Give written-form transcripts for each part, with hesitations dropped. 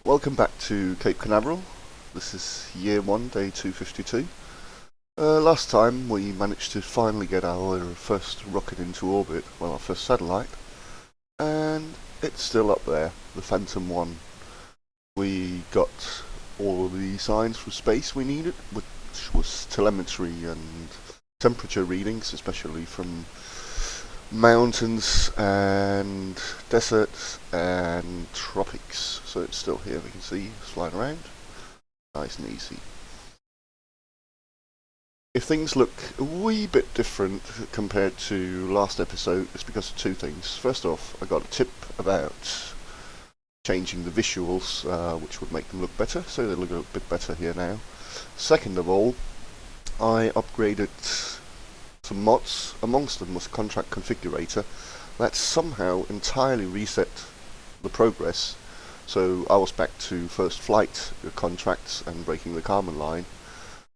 Welcome back to Cape Canaveral. This is year 1, day 252. Last time we managed to finally get our first rocket into orbit, well, our first satellite, and it's still up there, the Phantom 1. We got all of the signs from space we needed, which was telemetry and temperature readings, especially from mountains and deserts and tropics. So it's still here, we can see, flying around. Nice and easy. If things look a wee bit different compared to last episode, it's because of two things. First off, I got a tip about changing the visuals, which would make them look better, so they look a bit better here now. Second of all, I upgraded some mods. Amongst them was a contract configurator that somehow entirely reset the progress. So I was back to first flight contracts and breaking the Kármán line.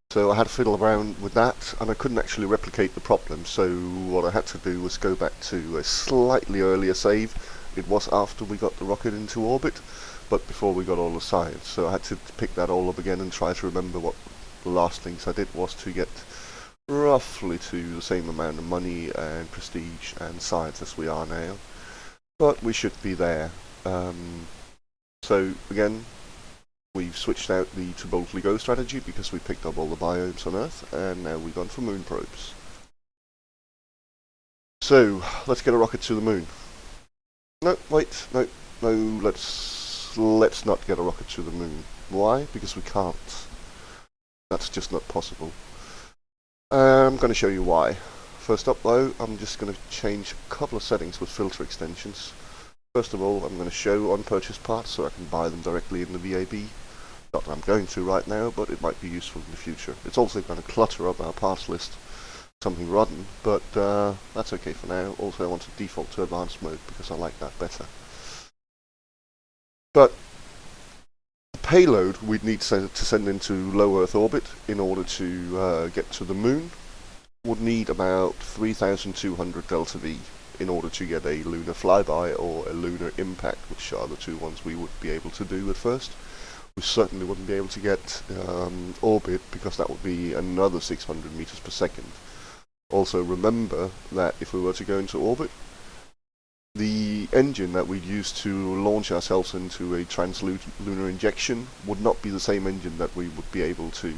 So I had to fiddle around with that, and I couldn't actually replicate the problem. So what I had to do was go back to a slightly earlier save. It was after we got the rocket into orbit, but before we got all the science. So I had to pick that all up again and try to remember what the last things I did was to get roughly to the same amount of money and prestige and science as we are now. But we should be there. So again, we've switched out the to boldly go strategy because we picked up all the biomes on Earth, and now we've gone for moon probes. So let's get a rocket to the moon. No, wait, no, let's not get a rocket to the moon. Why? Because we can't. That's just not possible. I'm going to show you why. First up though, I'm just going to change a couple of settings with filter extensions. First of all, I'm going to show unpurchased parts so I can buy them directly in the VAB. Not that I'm going to right now, but it might be useful in the future. It's also going to clutter up our parts list, something rotten, but that's okay for now. Also I want to default to advanced mode because I like that better. But the payload we'd need to send into low Earth orbit in order to get to the moon would need about 3,200 delta V in order to get a lunar flyby or a lunar impact, which are the two ones we would be able to do at first. We certainly wouldn't be able to get orbit because that would be another 600 meters per second. Also remember that if we were to go into orbit, the engine that we'd use to launch ourselves into a translunar injection would not be the same engine that we would be able to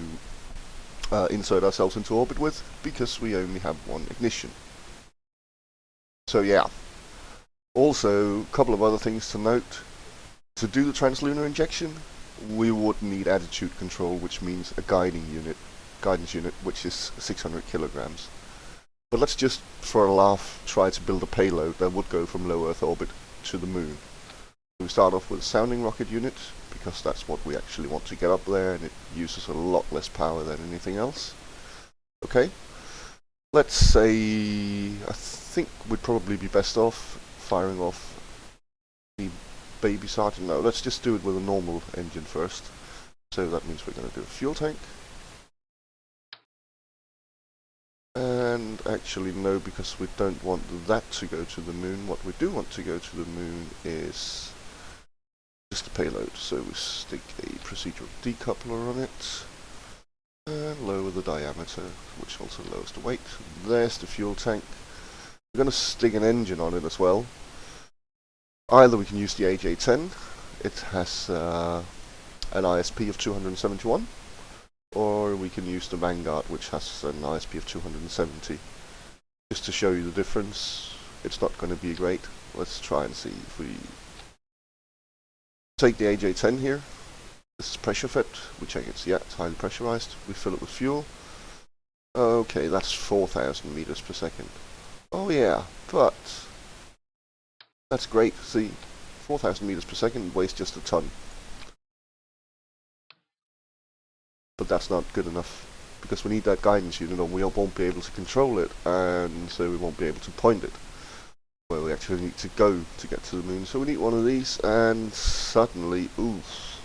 insert ourselves into orbit with, because we only have one ignition. So yeah. Also, a couple of other things to note. To do the translunar injection, we would need attitude control, which means a guidance unit, which is 600 kilograms. But let's just, for a laugh, try to build a payload that would go from low Earth orbit to the moon. We start off with a sounding rocket unit, because that's what we actually want to get up there, and it uses a lot less power than anything else. Okay, let's say, I think we'd probably be best off firing off the baby sergeant. No, let's just do it with a normal engine first. So that means we're going to do a fuel tank. And actually no, because we don't want that to go to the moon. What we do want to go to the moon is just a payload. So we stick a procedural decoupler on it and lower the diameter, which also lowers the weight. There's the fuel tank. We're going to stick an engine on it as well. Either we can use the AJ-10, it has an ISP of 271, or we can use the Vanguard, which has an ISP of 270. Just to show you the difference, it's not going to be great. Let's try and see if we take the AJ-10 here. This is pressure fed. We check it's highly pressurized. We fill it with fuel. Okay, that's 4,000 meters per second. Oh yeah, but that's great. See, 4,000 meters per second weighs just a ton. But that's not good enough, because we need that guidance unit, or we won't be able to control it, and so we won't be able to point it where we actually need to go to get to the moon. So we need one of these, and suddenly, oof,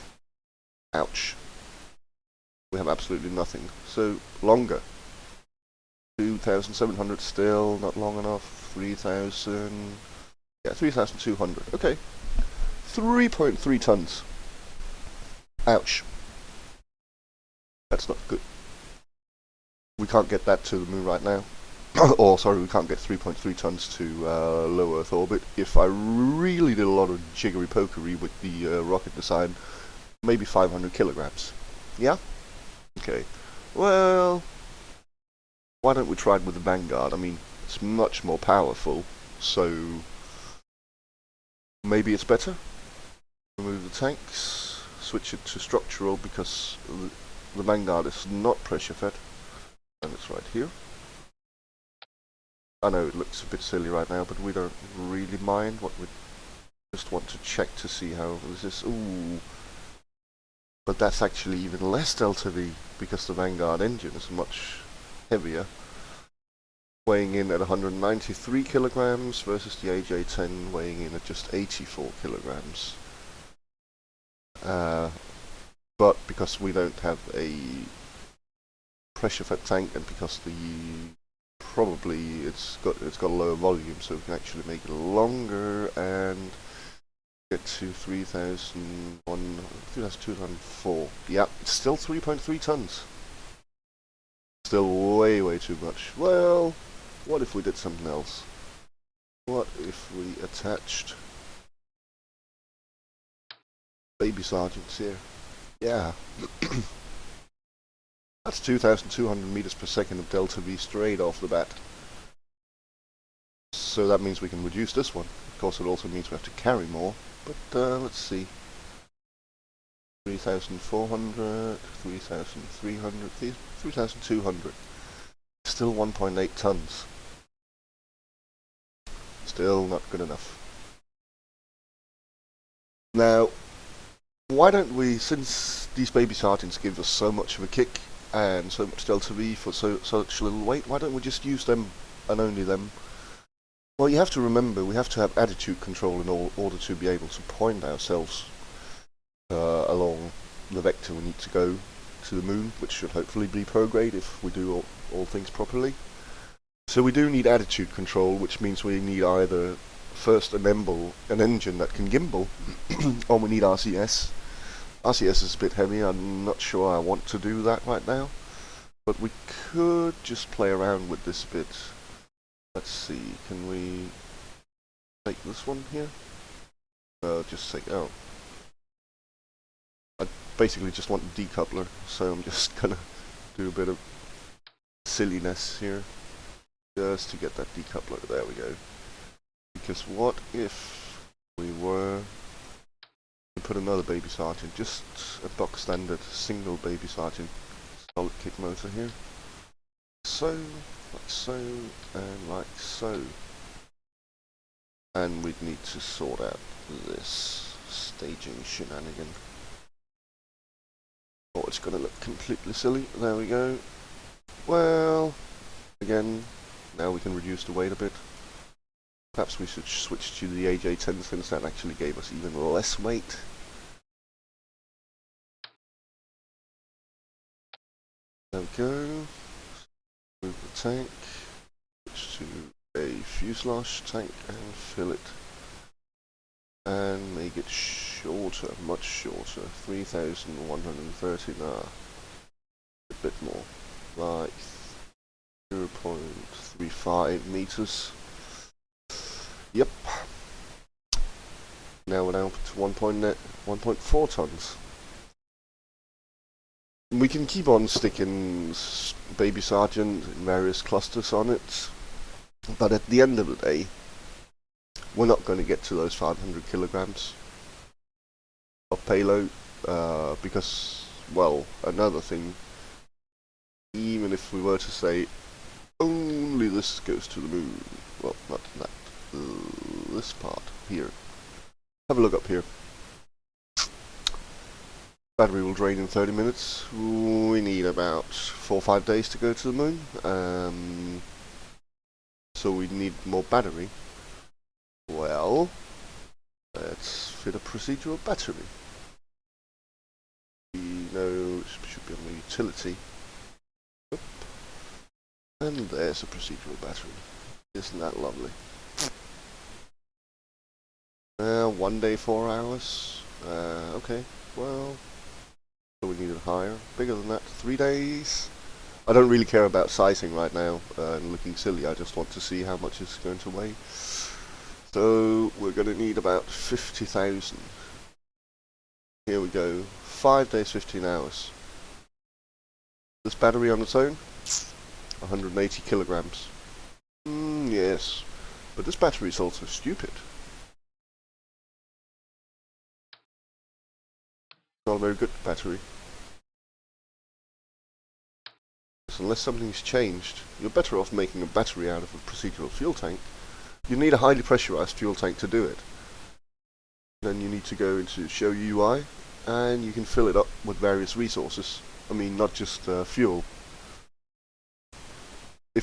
ouch, we have absolutely nothing. So longer, 2,700 still not long enough. 3,000, yeah, 3,200. Okay, 3.3 tons. Ouch. That's not good. We can't get that to the moon right now. Or, sorry, we can't get 3.3 tons to low Earth orbit. If I really did a lot of jiggery-pokery with the rocket design, maybe 500 kilograms. Yeah? Okay. Well, why don't we try it with the Vanguard? I mean, it's much more powerful, so maybe it's better. Remove the tanks, switch it to structural because the Vanguard is not pressure fed, and it's right here. I know it looks a bit silly right now, but we don't really mind. What we just want to check to see how this is. Ooh, but that's actually even less delta V because the Vanguard engine is much heavier, weighing in at 193 kilograms versus the AJ10 weighing in at just 84 kilograms. But because we don't have a pressure fed tank, and because the probably it's got a lower volume, so we can actually make it longer and get to 3,204. Yeah, it's still 3.3 tons. Still way too much. Well, what if we did something else? What if we attached baby sergeants here? Yeah. That's 2,200 meters per second of delta V straight off the bat. So that means we can reduce this one. Of course, it also means we have to carry more. But let's see. 3,400, 3,300, 3,200. Still 1.8 tons. Still not good enough. Now, why don't we, since these baby sergeants give us so much of a kick and so much delta V for such little weight, why don't we just use them and only them? Well, you have to remember, we have to have attitude control in order to be able to point ourselves along the vector we need to go to the moon, which should hopefully be prograde if we do all things properly. So we do need attitude control, which means we need either first an engine that can gimbal, or we need RCS. RCS is a bit heavy, I'm not sure I want to do that right now, but we could just play around with this a bit. Let's see, can we take this one here? Just take, oh. I basically just want a decoupler, so I'm just gonna do a bit of silliness here, just to get that decoupler. There we go. Because what if we were to put another baby sergeant, just a box standard single baby sergeant solid kick motor here, so, like so, and like so, and we'd need to sort out this staging shenanigan. Oh, it's gonna look completely silly. There we go. Well, again, now we can reduce the weight a bit. Perhaps we should switch to the AJ10 since that actually gave us even less weight. There we go. Move the tank. Switch to a fuselage tank and fill it. And make it shorter, much shorter. 3,130 now. A bit more. Like 0.35 meters. Yep. Now we're down to 1.4 tons. We can keep on sticking baby sergeant in various clusters on it, but at the end of the day, we're not going to get to those 500 kilograms of payload, because, well, another thing, even if we were to say only this goes to the moon, well, not that, this part here. Have a look up here. Battery will drain in 30 minutes. We need about 4 or 5 days to go to the moon. So we need more battery. Well, let's fit a procedural battery. We know it should be on the utility. Oop. And there's a procedural battery. Isn't that lovely? 1 day, 4 hours. Okay, well, So we need it higher, bigger than that. 3 days. I don't really care about sizing right now and looking silly. I just want to see how much it's going to weigh. So we're going to need about 50,000. Here we go. 5 days, 15 hours. This battery on its own, 180 kilograms. Yes, but this battery is also stupid. Not a very good battery. So unless something's changed, you're better off making a battery out of a procedural fuel tank. You need a highly pressurized fuel tank to do it. Then you need to go into Show UI, and you can fill it up with various resources. I mean, not just fuel. We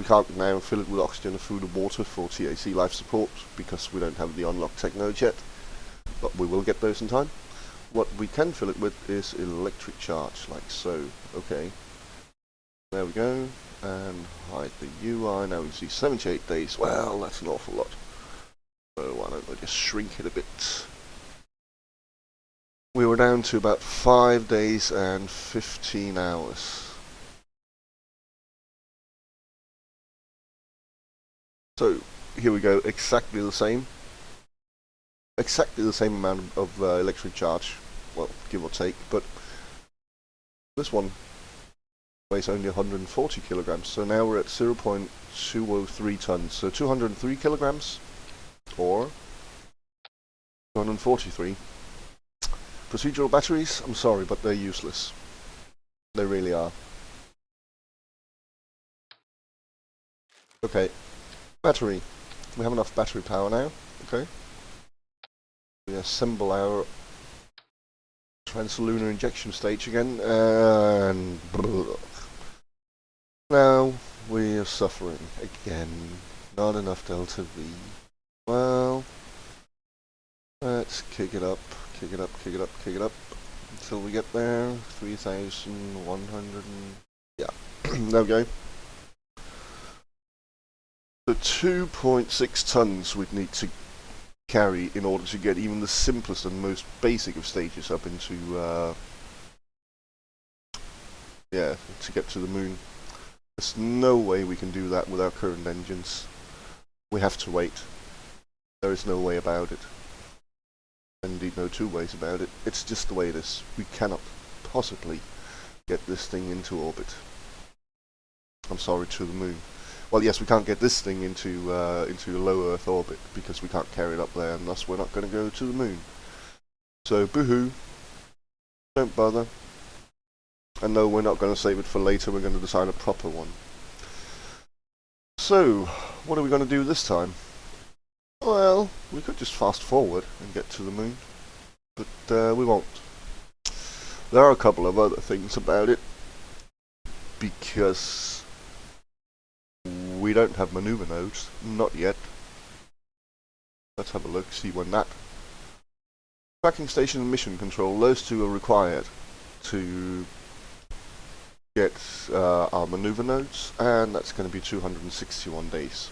can't now fill it with oxygen, food and water for TAC life support because we don't have the unlocked tech nodes yet, but we will get those in time. What we can fill it with is electric charge, like so. Okay, there we go, and hide the UI. Now we see 78 days. Well, that's an awful lot. So why don't I just shrink it a bit? We were down to about 5 days and 15 hours. So here we go, exactly the same amount of electric charge, well, give or take, but this one weighs only 140 kilograms, so now we're at 0.203 tons, so 203 kilograms, or 243. Procedural batteries, I'm sorry, but they're useless. They really are. Okay. Battery. We have enough battery power now. Okay. We assemble our translunar injection stage again, and now we are suffering again. Not enough delta V. Well, let's kick it up, kick it up, kick it up, kick it up until we get there. 3,100. Yeah. There we go. So 2.6 tons we'd need to carry in order to get even the simplest and most basic of stages up into, yeah, to get to the moon. There's no way we can do that with our current engines. We have to wait. There is no way about it. Indeed, no two ways about it. It's just the way it is. We cannot possibly get this thing into orbit. I'm sorry, to the moon. Well, yes, we can't get this thing into low Earth orbit because we can't carry it up there, and thus we're not going to go to the moon. So, boo-hoo. Don't bother. And no, we're not going to save it for later. We're going to design a proper one. So, what are we going to do this time? Well, we could just fast forward and get to the moon, but we won't. There are a couple of other things about it, because we don't have maneuver nodes, not yet. Let's have a look, see when that. Tracking station and mission control, those two are required to get our maneuver nodes, and that's going to be 261 days.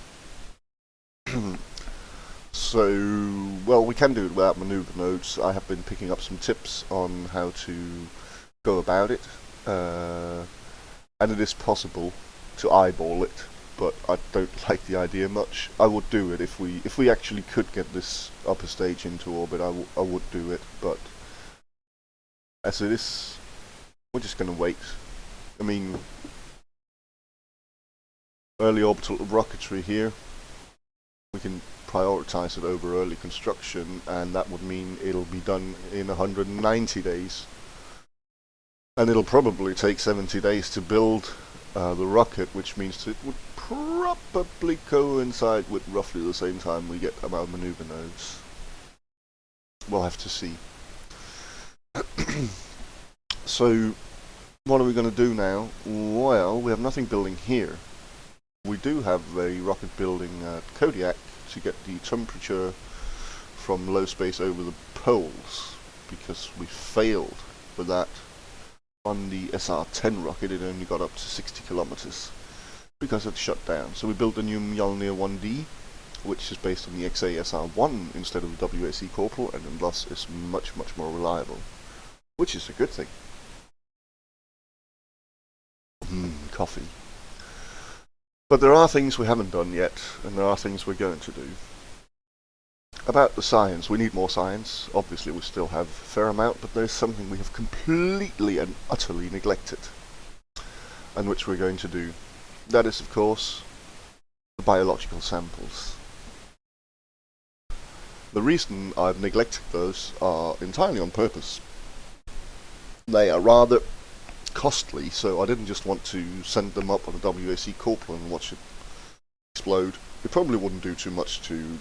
So, well, we can do it without maneuver nodes. I have been picking up some tips on how to go about it, and it is possible to eyeball it, but I don't like the idea much. I would do it if we actually could get this upper stage into orbit. I would do it, but as it is, we're just going to wait. I mean, early orbital rocketry here, we can prioritize it over early construction, and that would mean it'll be done in 190 days. And it'll probably take 70 days to build the rocket, which means it would probably coincide with roughly the same time we get our maneuver nodes. We'll have to see. So, what are we going to do now? Well, we have nothing building here. We do have a rocket building at Kodiak to get the temperature from low space over the poles, because we failed with that. On the SR-10 rocket, it only got up to 60 kilometers because it shut down. So we built a new Mjolnir 1D, which is based on the XASR1 instead of the WAC Corporal, and thus is much more reliable, which is a good thing. Coffee. But there are things we haven't done yet, and there are things we're going to do. About the science, we need more science. Obviously we still have a fair amount, but there's something we have completely and utterly neglected, and which we're going to do. That is, of course, the biological samples. The reason I've neglected those are entirely on purpose. They are rather costly, so I didn't just want to send them up on a WAC Corporal and watch it explode. It probably wouldn't do too much to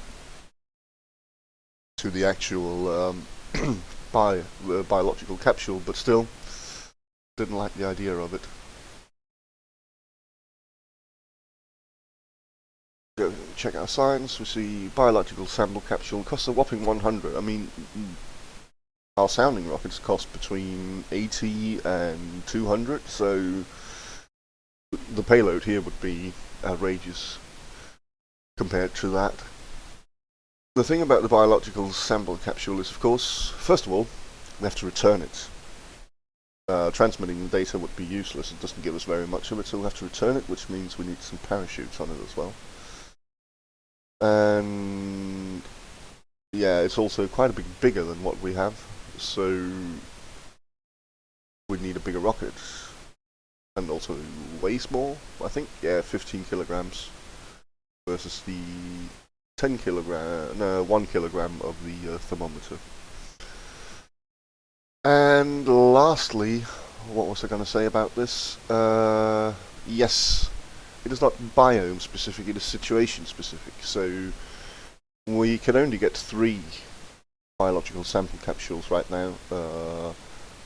the actual biological capsule, but still, didn't like the idea of it. Go check our science. We see biological sample capsule costs a whopping 100. I mean, our sounding rockets cost between 80 and 200, so the payload here would be outrageous compared to that. The thing about the biological sample capsule is, of course, first of all, we have to return it. Transmitting the data would be useless. It doesn't give us very much of it, so we'll have to return it, which means we need some parachutes on it as well. And yeah, it's also quite a bit bigger than what we have, so we need a bigger rocket, and also weighs more, I think. Yeah, 15 kilograms versus the 1 kilogram of the thermometer. And lastly, what was I going to say about this? Yes, it is not biome specific, it is situation specific. So we can only get 3 biological sample capsules right now.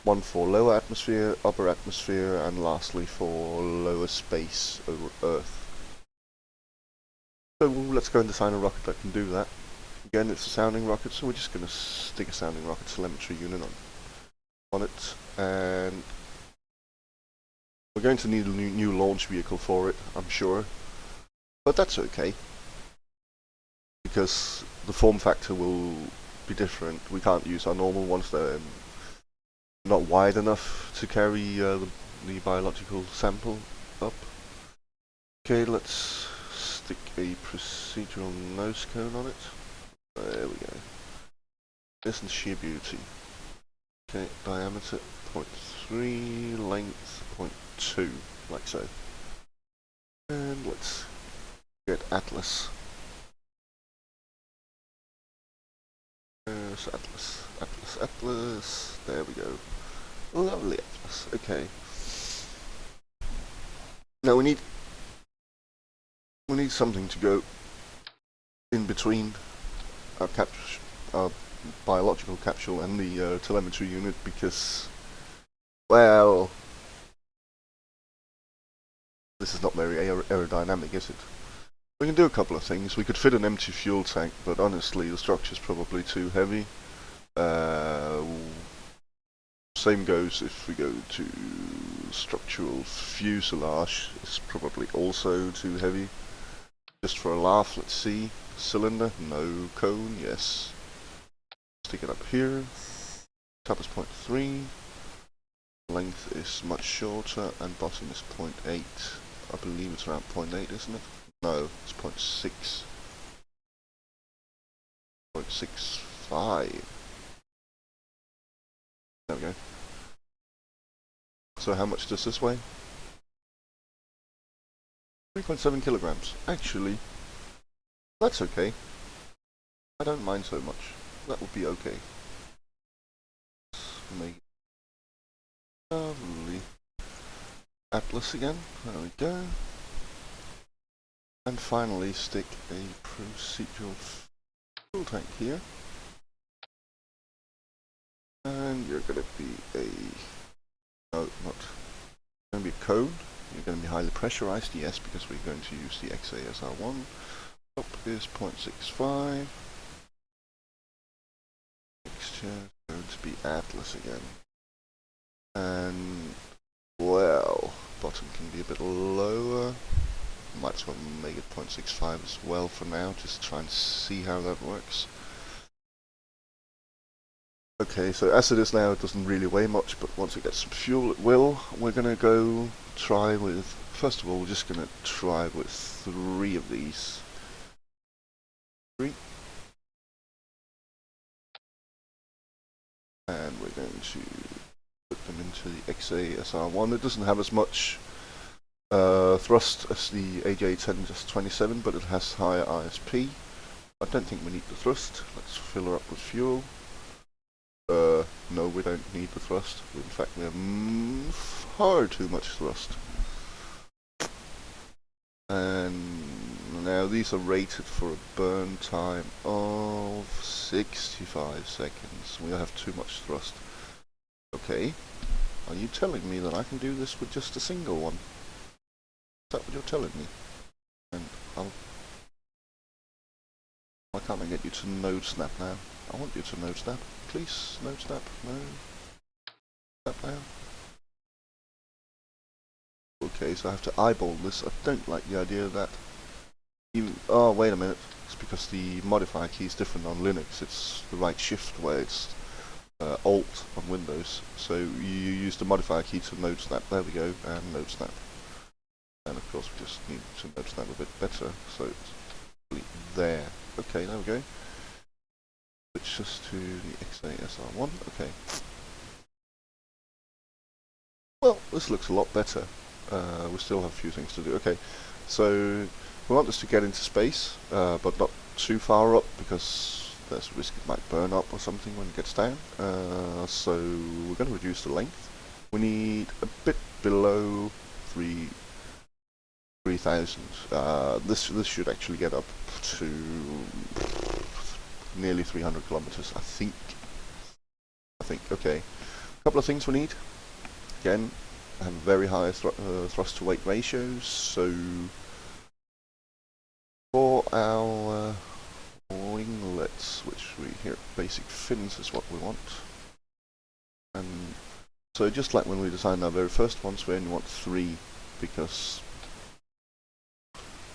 One for lower atmosphere, upper atmosphere, and lastly for lower space over Earth. So let's go and design a rocket that can do that. Again, it's a sounding rocket, so we're just going to stick a sounding rocket telemetry unit on it, and we're going to need a new launch vehicle for it, I'm sure, but that's okay, because the form factor will be different. We can't use our normal ones, they're not wide enough to carry the biological sample up. Okay, let's stick a procedural nose cone on it. There we go. Isn't sheer beauty. Okay, diameter 0.3, length 0.2, like so. And let's get Atlas. There's Atlas. There we go. Lovely Atlas. Okay. Now we need something to go in between our biological capsule and the telemetry unit, because, well, this is not very aerodynamic, is it? We can do a couple of things. We could fit an empty fuel tank, but honestly the structure's probably too heavy. Same goes if we go to structural fuselage. It's probably also too heavy. Just for a laugh, let's see. Cylinder, no. Cone, yes. Stick it up here. Top is 0.3. Length is much shorter, and bottom is 0.8. I believe it's around 0.8, isn't it? No, it's 0.6. 0.65. There we go. So how much does this weigh? 3.7 kilograms. Actually, that's okay. I don't mind so much. That would be okay. Let's make it lovely. Atlas again. There we go. And finally stick a procedural fuel tank here. And you're going to be a... no, not going to be a cone. You're going to be highly pressurized, yes, because we're going to use the XASR1. Top is 0.65. Mixture is going to be Atlas again. And, well, bottom can be a bit lower. Might as well make it 0.65 as well for now, just try and see how that works. Okay, so as it is now, it doesn't really weigh much, but once it gets some fuel, it will. We're gonna go try with, first of all, we're just gonna try with 3 of these. 3. And we're going to put them into the XASR1. It doesn't have as much thrust as the AJ10-27, but it has higher ISP. I don't think we need the thrust. Let's fill her up with fuel. No, we don't need the thrust. In fact, we have far too much thrust. And now these are rated for a burn time of 65 seconds. We have too much thrust. Okay. Are you telling me that I can do this with just a single one? Is that what you're telling me? And why can't I get you to node snap now? I want you to node snap. Please, node snap. No. Snap now. Okay, so I have to eyeball this. I don't like the idea of that. Even, oh, wait a minute. It's because the modifier key is different on Linux. It's the right shift where it's Alt on Windows. So you use the modifier key to node snap. There we go, and node snap. And of course we just need to node snap a bit better. So it's there. Okay, there we go. Switch us to the XASR1. Okay. Well, this looks a lot better. We still have a few things to do. Okay, so we want this to get into space, but not too far up because there's a risk it might burn up or something when it gets down. So we're going to reduce the length. We need a bit below 3,000. This should actually get up to nearly 300 kilometers, I think. Okay. A couple of things we need. Again, have very high thrust to weight ratios, so for our winglets, which we hear basic fins is what we want. And so just like when we designed our very first ones, we only want 3 because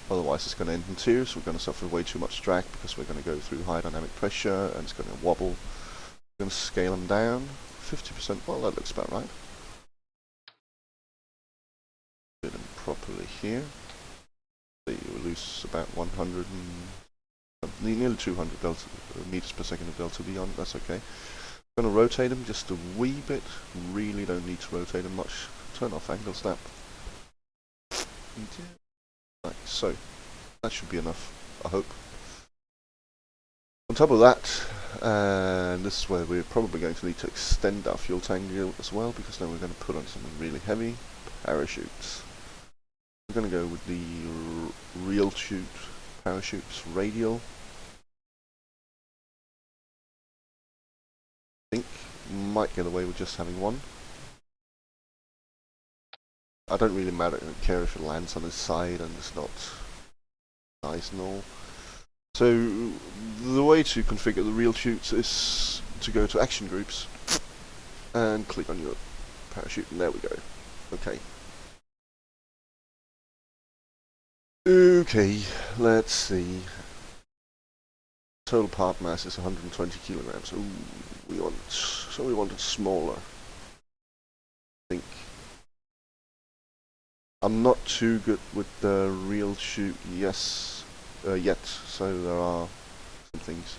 otherwise it's going to end in tears. We're going to suffer way too much drag because we're going to go through high dynamic pressure and it's going to wobble. We're going to scale them down 50%. Well, that looks about right. Do them properly here. So you lose about 100 and nearly 200 meters per second of delta V on. That's okay. I'm going to rotate them just a wee bit. Really don't need to rotate them much. Turn off angle snap. Right, so that should be enough, I hope. On top of that, and this is where we're probably going to need to extend our fuel tank as well, because then we're going to put on something really heavy. Parachutes. We're going to go with the real chute parachutes, radial. I think might get away with just having one. I don't really care if it lands on his side and it's not nice and all. So the way to configure the real chutes is to go to action groups and click on your parachute, and there we go. Okay. Okay, let's see. Total part mass is 120 kilograms. Ooh, we want it smaller. I think. I'm not too good with the real chute, yet, so there are some things.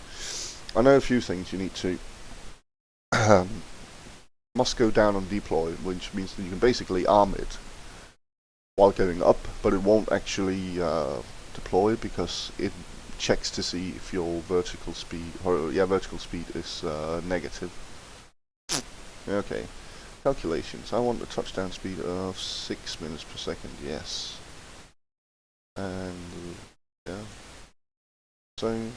I know a few things you need to. Must go down on deploy, which means that you can basically arm it while going up, but it won't actually deploy because it checks to see if your vertical speed, is negative. Okay. Calculations. I want a touchdown speed of 6 minutes per second, yes. And, yeah. So,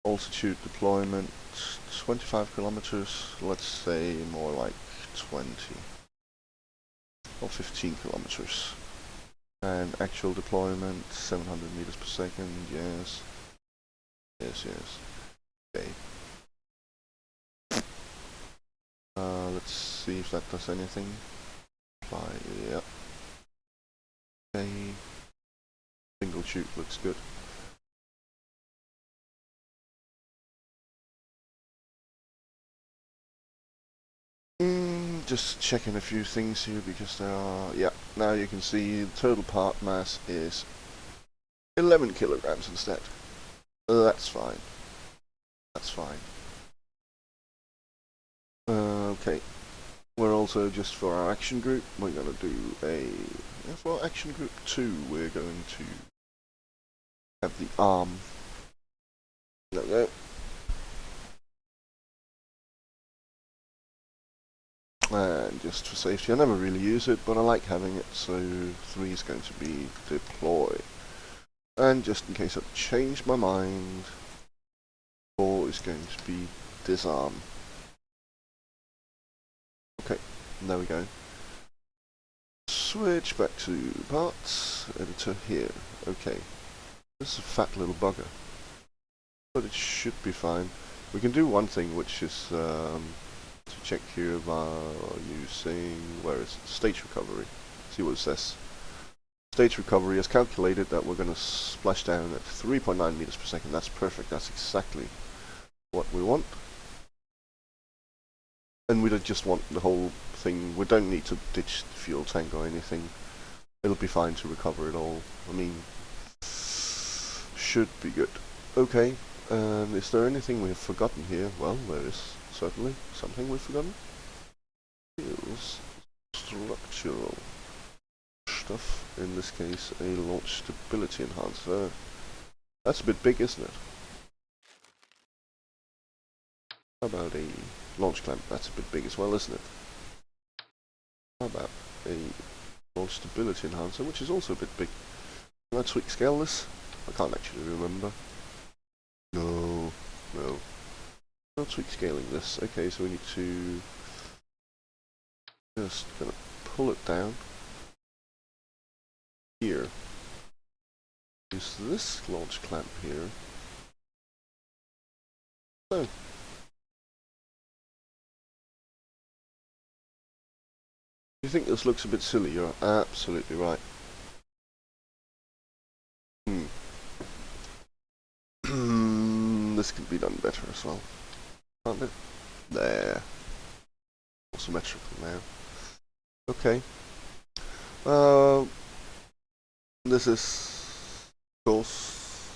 altitude deployment, 25 kilometers, let's say more like 20. Or 15 kilometers. And actual deployment, 700 meters per second, yes. Yes. Okay. Let's see if that does anything. Apply, yeah. Okay. troubleshoot looks good. Just checking a few things here because there are, yeah, now you can see the total part mass is 11 kilograms instead. That's fine. That's fine. Okay. We're also, just for our action group, we're going to do for action group 2, we're going to have the arm. There we go. And just for safety, I never really use it, but I like having it, so 3 is going to be deploy. And just in case I've changed my mind, 4 is going to be disarm. Okay, there we go. Switch back to parts, editor here. Okay, this is a fat little bugger, but it should be fine. We can do one thing, which is to check here about using, where is it? Stage recovery. See what it says. Stage recovery has calculated that we're going to splash down at 3.9 meters per second. That's perfect. That's exactly what we want. And we don't just want the whole thing. We don't need to ditch the fuel tank or anything. It'll be fine to recover it all. I mean, should be good. Okay. Is there anything we have forgotten here? Well, there is certainly something we've forgotten. Here's structural stuff. In this case, a launch stability enhancer. That's a bit big, isn't it? How about a launch clamp? That's a bit big as well, isn't it? How about a launch stability enhancer, which is also a bit big? Can I tweak scale this? I can't actually remember. No. Not tweak scaling this. Okay, so we need to just gonna pull it down here. Use this launch clamp here. So. You think this looks a bit silly? You're absolutely right. This could be done better as well, can't it? There. More symmetrical now. Okay. This is, of course,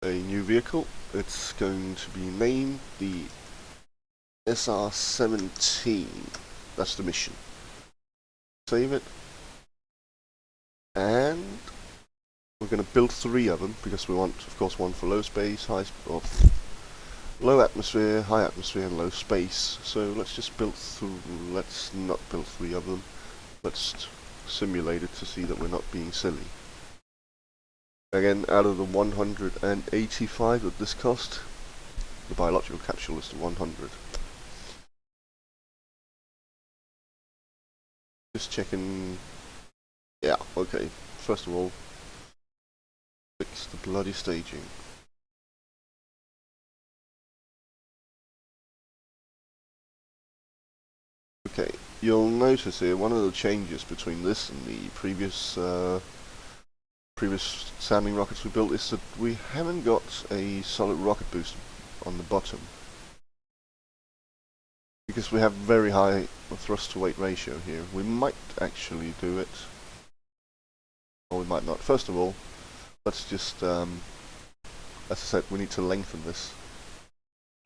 a new vehicle. It's going to be named the SR-17. That's the mission. Save it. And we're going to build 3 of them, because we want, of course, one for low space, low atmosphere, high atmosphere, and low space. So let's just build let's not build 3 of them. Let's simulate it to see that we're not being silly. Again, out of the 185 that this cost, the biological capsule is the 100. Just checking. Yeah, okay. First of all, fix the bloody staging. Okay, you'll notice here one of the changes between this and the previous sounding rockets we built is that we haven't got a solid rocket booster on the bottom, because we have very high thrust to weight ratio here. We might actually do it, or we might not. First of all, let's just, as I said, we need to lengthen this.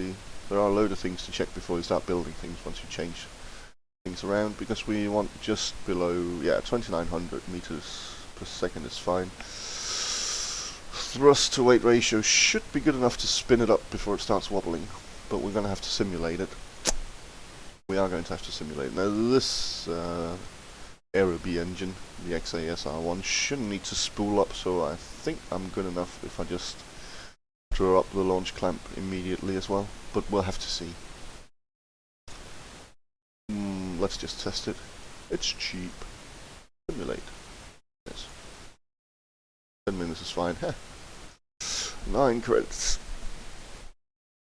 See, there are a load of things to check before you start building things once you change things around, because we want just below, yeah, 2900 meters per second is fine. Thrust to weight ratio should be good enough to spin it up before it starts wobbling, but we're going to have to simulate it. We are going to have to simulate it. Now this Aerobee engine, the XASR1, shouldn't need to spool up, so I think I'm good enough if I just draw up the launch clamp immediately as well, but we'll have to see. Let's just test it. It's cheap. Simulate. Yes. 10 minutes is fine. 9 credits.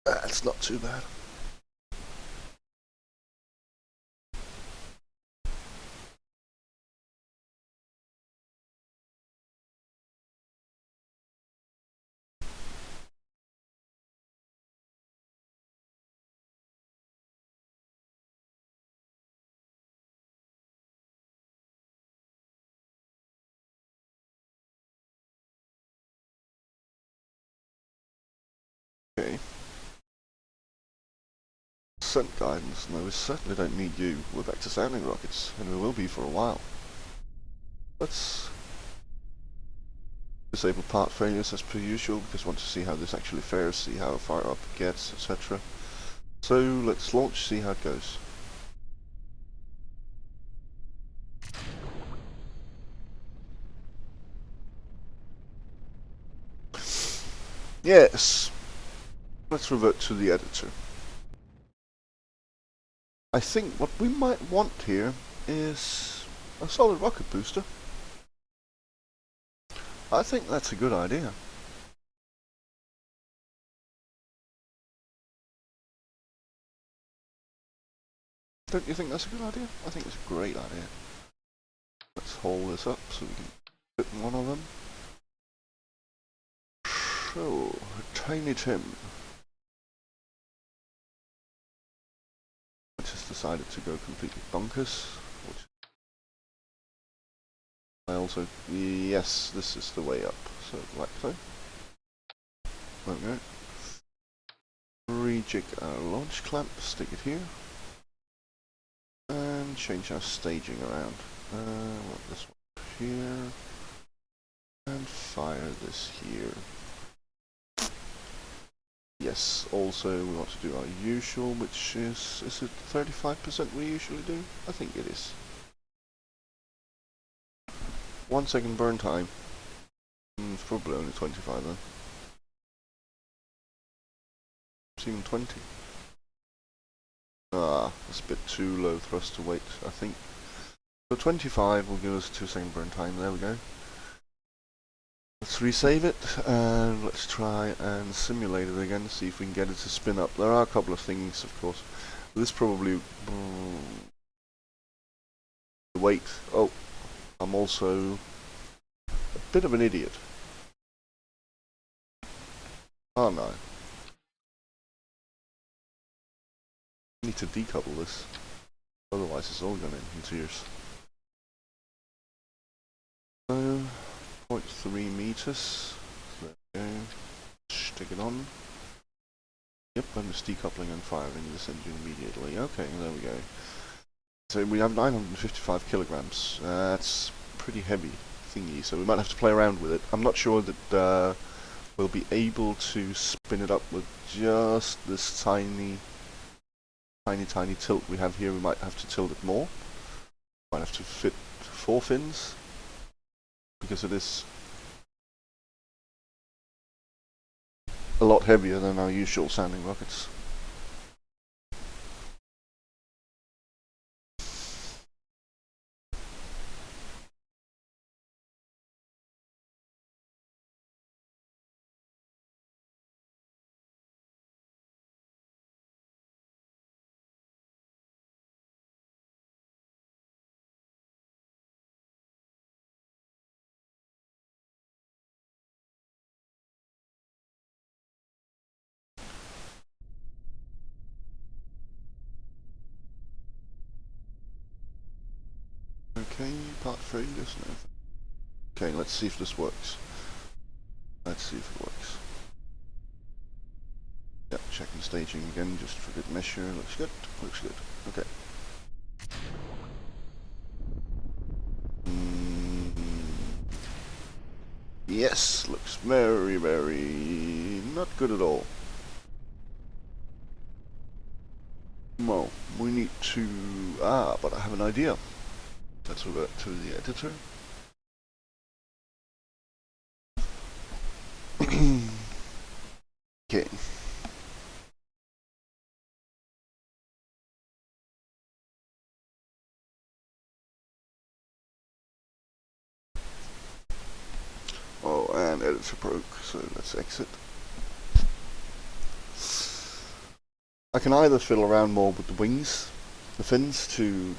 That's not too bad. Okay. Scent guidance. No, we certainly don't need you. We're back to sounding rockets, and we will be for a while. Let's disable part failures as per usual, because we want to see how this actually fares, see how far up it gets, etc. So let's launch, see how it goes. Yes. Let's revert to the editor. I think what we might want here is a solid rocket booster. I think that's a good idea. Don't you think that's a good idea? I think it's a great idea. Let's haul this up so we can fit in one of them. So, Tiny Tim. I just decided to go completely bonkers. Which I also, yes, this is the way up. So, like so. Okay. Rejig our launch clamp, stick it here. And change our staging around. Want this one here. And fire this here. Yes, also we want to do our usual, which is it 35% we usually do? I think it is. 1 second burn time. It's probably only 25 then. It's even 20. Ah, that's a bit too low thrust to weight, I think. So 25 will give us 2 second burn time, there we go. Let's resave it, and let's try and simulate it again, see if we can get it to spin up. There are a couple of things, of course. This probably... Wait, oh, I'm also a bit of an idiot. Oh no. I need to decouple this, otherwise it's all going in tears. So, 0.3 meters. There we go. Stick it on. Yep, I'm just decoupling and firing this engine immediately. Okay, there we go. So we have 955 kilograms. That's pretty heavy thingy, so we might have to play around with it. I'm not sure that we'll be able to spin it up with just this tiny tilt we have here. We might have to tilt it more. Might have to fit 4 fins, because it is a lot heavier than our usual sounding rockets. Okay, part failures now. Okay, let's see if this works. Let's see if it works. Yep, checking staging again, just for good measure. Looks good. Looks good. Okay. Yes, looks very, very not good at all. Well, we need to... but I have an idea. Let's revert to the editor. Okay. Oh, and editor broke, so let's exit. I can either fiddle around more with the wings, the fins, to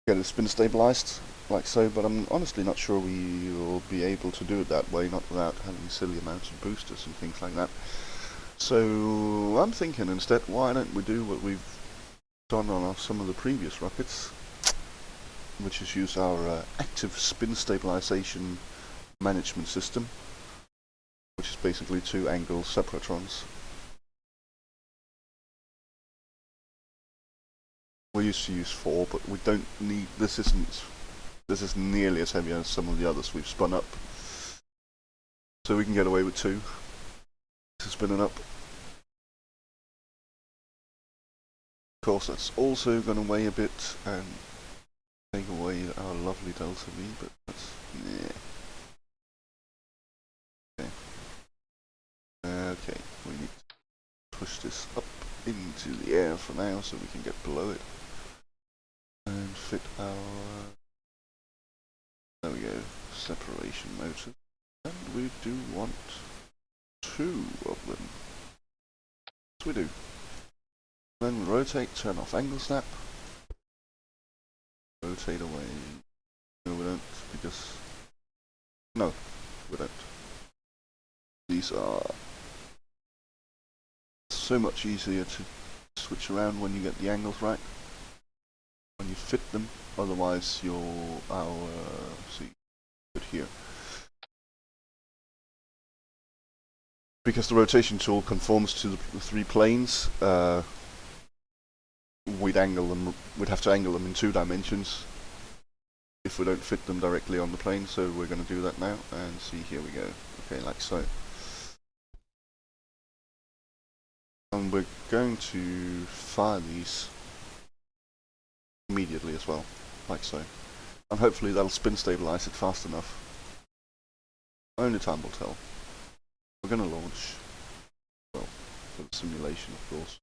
get it spin stabilized, like so, but I'm honestly not sure we will be able to do it that way, not without having silly amounts of boosters and things like that. So I'm thinking instead, why don't we do what we've done on some of the previous rockets, which is use our active spin stabilization management system, which is basically 2 angle separatrons. We used to use 4, but we don't need, this isn't nearly as heavy as some of the others we've spun up. So we can get away with 2 to spinning up. Of course, that's also going to weigh a bit and take away our lovely delta V, but that's, yeah. Okay, we need to push this up into the air for now so we can get below it and fit our, there we go, separation motor. And we do want 2 of them. Yes, we do. Then rotate, turn off angle snap. Rotate away. No, we don't, because... No, we don't. These are so much easier to switch around when you get the angles right. When you fit them, otherwise see, put here. Because the rotation tool conforms to the 3 planes, we'd have to angle them in 2 dimensions if we don't fit them directly on the plane, so we're going to do that now, and see, here we go. Okay, like so. And we're going to fire these immediately as well, like so. And hopefully that'll spin stabilize it fast enough. Only time will tell. We're going to launch, well, for the simulation of course.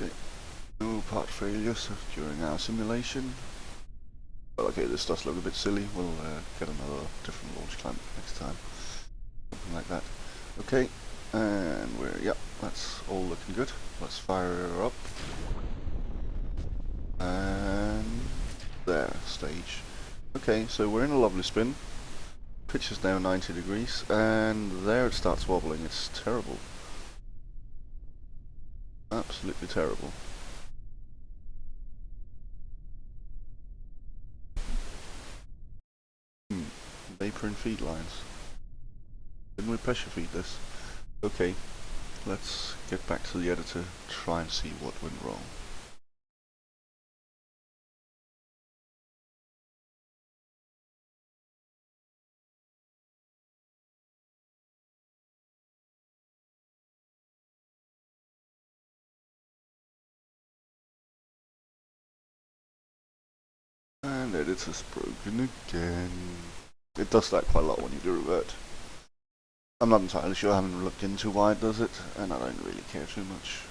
Okay, no part failures during our simulation. Well, okay, this does look a bit silly. We'll get another different launch clamp next time. Something like that. Okay, and yep, that's all looking good. Let's fire her up. And there, stage. Okay, so we're in a lovely spin. Pitch is now 90 degrees, and there it starts wobbling. It's terrible. Absolutely terrible. Vapor and feed lines. Didn't we pressure feed this? Okay, let's get back to the editor, try and see what went wrong. And editor's broken again. It does that quite a lot when you do revert. I'm not entirely sure, I haven't looked into why it does it, and I don't really care too much.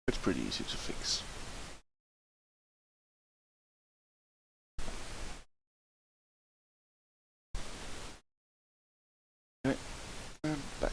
It's pretty easy to fix. Okay, and back.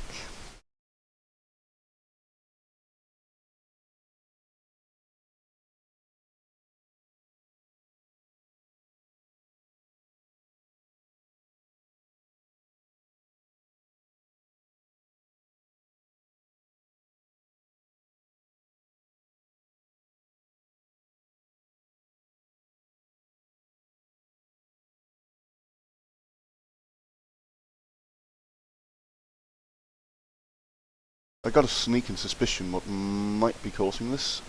I got a sneaking suspicion what might be causing this.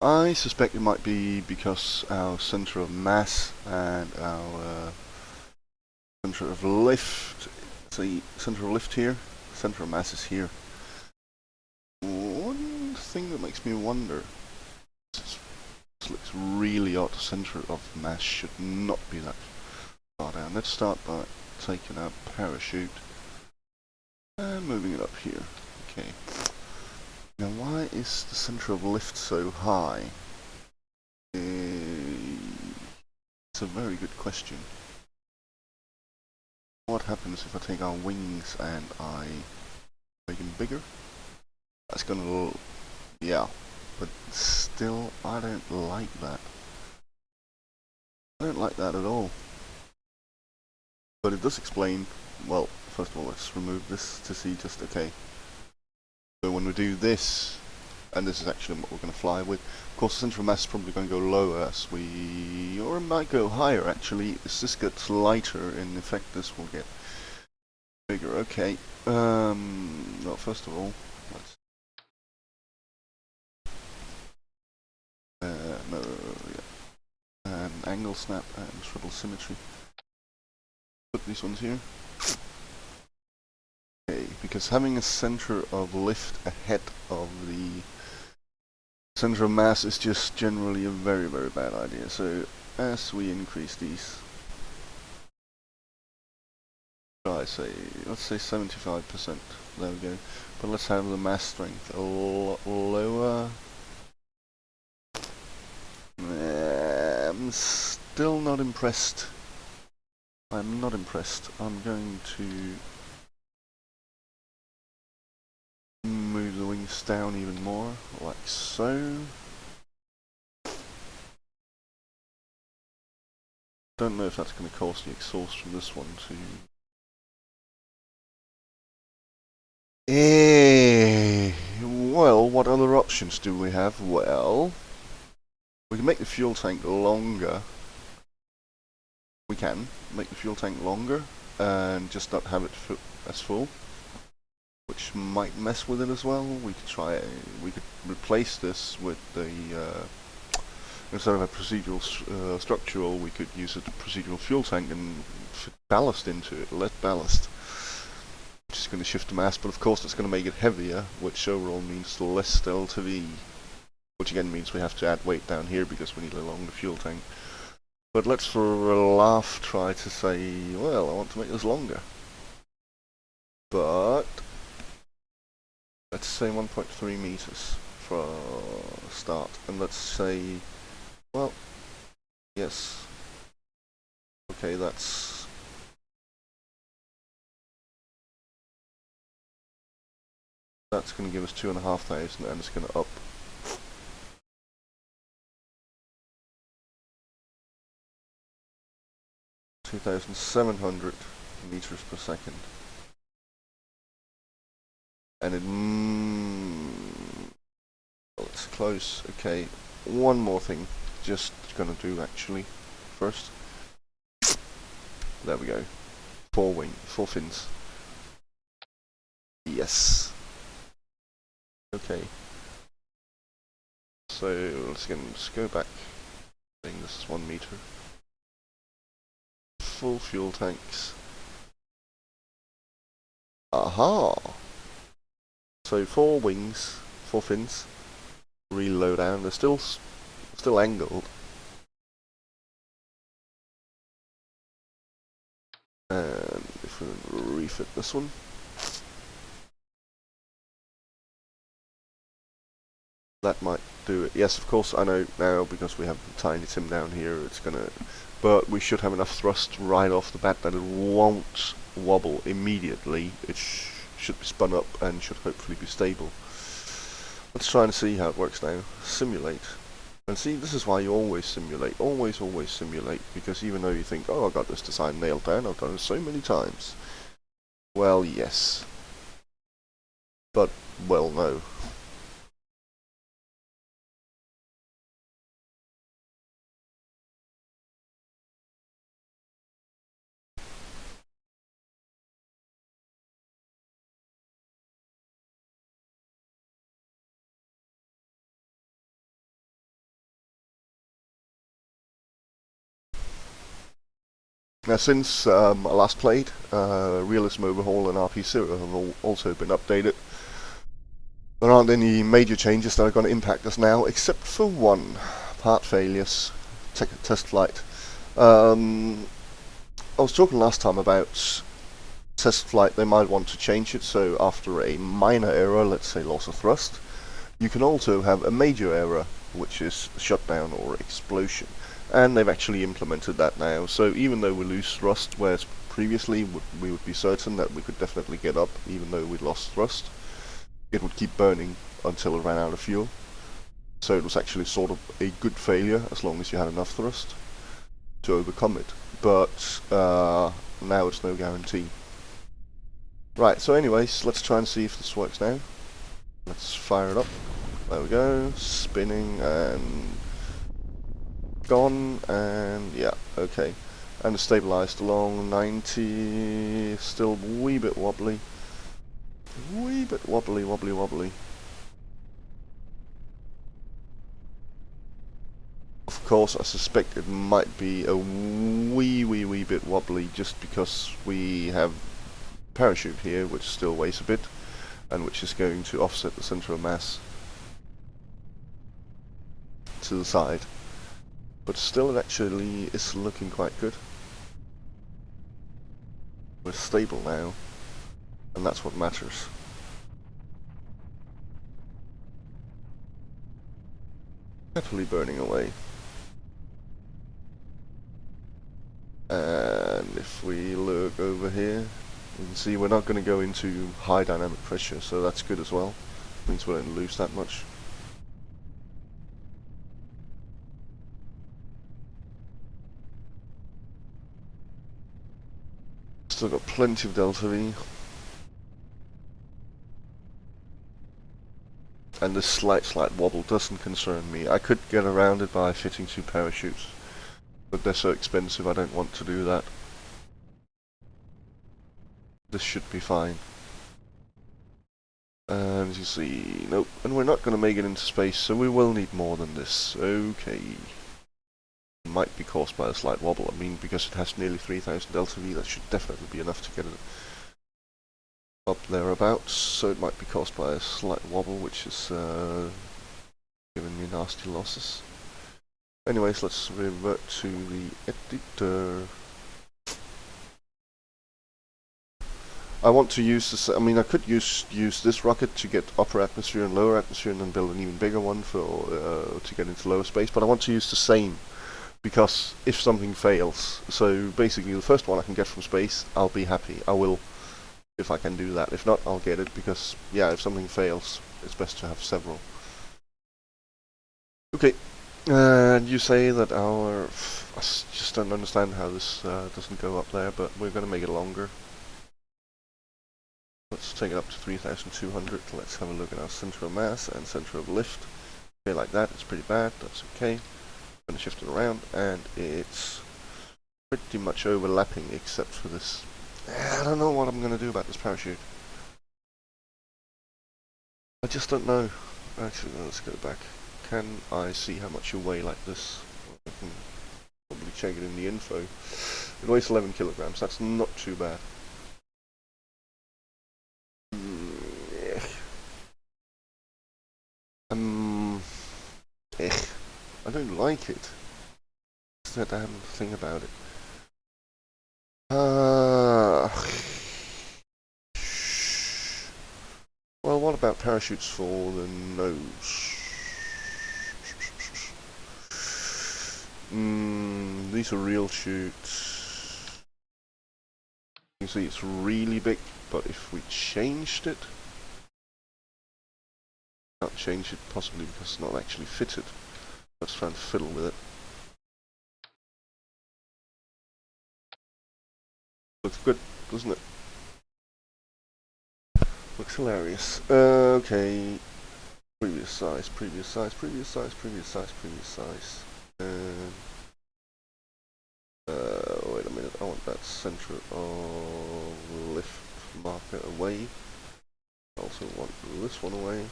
I suspect it might be because our center of mass and our center of lift, see, center of lift here, center of mass is here. One thing that makes me wonder, this looks really odd, center of mass should not be that far down. Let's start by taking our parachute and moving it up here. Okay. Now why is the center of lift so high? It's a very good question. What happens if I take our wings and I make them bigger? That's gonna, yeah, but still, I don't like that. I don't like that at all. But it does explain, well, first of all, let's remove this to see just, okay. So when we do this, and this is actually what we're going to fly with, of course the centre of mass is probably going to go lower as we, or it might go higher actually, as this gets lighter, in effect this will get bigger. Okay, well, first of all, let's, no, yeah, angle snap and triple symmetry. Put these ones here. Okay, because having a center of lift ahead of the center of mass is just generally a very, very bad idea. So as we increase these, let's say 75%, there we go, but let's have the mass strength a lot lower. I'm still not impressed. I'm not impressed. I'm going to move the wings down even more, like so. Don't know if that's going to cause the exhaust from this one to... well, what other options do we have? Well, we can make the fuel tank longer. We can make the fuel tank longer and just not have it as full, which might mess with it as well. We could replace this with the instead of a procedural structural, we could use a procedural fuel tank and fit ballast into it, lead ballast, which is going to shift the mass, but of course it's going to make it heavier, which overall means less delta V, which again means we have to add weight down here because we need a longer fuel tank. But let's for a laugh try to say, well, I want to make this longer. But let's say 1.3 meters for a start, and let's say, well, yes, okay, that's going to give us 2,500, and it's going to up. (2,700 meters per second), and it well, it's close. Okay, one more thing, just gonna do actually first. There we go. 4 fins. Yes. Okay. So let's again just go back. I think this is 1 meter. Full fuel tanks. Aha! So 4 wings, 4 fins, really low down. They're still angled. And if we refit this one, that might do it. Yes, of course, I know now because we have the tiny Tim down here, it's gonna, but we should have enough thrust right off the bat that it won't wobble immediately. It should be spun up and should hopefully be stable. Let's try and see how it works now. Simulate. And see, this is why you always simulate. Always simulate, because even though you think, oh, I got this design nailed down, I've done it so many times. Well, yes. But, well, no. Now, since I last played, Realism Overhaul and RP-0 have also been updated. There aren't any major changes that are going to impact us now, except for one: part failures, test flight. I was talking last time about test flight. They might want to change it, so after a minor error, let's say loss of thrust, you can also have a major error, which is shutdown or explosion. And they've actually implemented that now. So even though we lose thrust, whereas previously we would be certain that we could definitely get up even though we'd lost thrust, it would keep burning until it ran out of fuel. So it was actually sort of a good failure as long as you had enough thrust to overcome it. But now it's no guarantee. Right, so anyways, let's try and see if this works now. Let's fire it up. There we go, spinning and gone, and yeah, okay. And it's stabilized along 90, still a wee bit wobbly. Wee bit wobbly. Of course, I suspect it might be a wee bit wobbly just because we have parachute here, which still weighs a bit, and which is going to offset the center of mass to the side. But still, it actually is looking quite good. We're stable now, and that's what matters. Happily burning away. And if we look over here, you can see we're not going to go into high dynamic pressure, so that's good as well. Means we don't lose that much. Still got plenty of delta V. And this slight wobble doesn't concern me. I could get around it by fitting 2 parachutes, but they're so expensive I don't want to do that. This should be fine. And as you see, nope, and we're not going to make it into space, so we will need more than this. Okay. Might be caused by a slight wobble. I mean, because it has nearly 3000 delta V, that should definitely be enough to get it up thereabouts. So it might be caused by a slight wobble, which is giving me nasty losses. Anyways, let's revert to the editor. I want to use this. I mean, I could use this rocket to get upper atmosphere and lower atmosphere, and then build an even bigger one for to get into lower space. But I want to use the same, because if something fails, so basically the first one I can get from space, I'll be happy. I will, if I can do that. If not, I'll get it, because yeah, if something fails, it's best to have several. Okay, and you say that I just don't understand how this doesn't go up there, but we're going to make it longer. Let's take it up to 3,200. Let's have a look at our center of mass and center of lift. Okay, like that, it's pretty bad, that's okay. I'm going to shift it around, and it's pretty much overlapping except for this. I don't know what I'm going to do about this parachute. I just don't know. Actually, let's go back. Can I see how much you weigh like this? I can probably check it in the info. It weighs 11 kilograms, that's not too bad. I don't like it. It's that damn thing about it. Well, what about parachutes for the nose? These are real chutes. You can see it's really big, but if we changed it, can't change it possibly because it's not actually fitted. Let's try and fiddle with it. Looks good, doesn't it? Looks hilarious. Okay. Previous size. Wait a minute, I want that center of lift marker away. I also want this one away.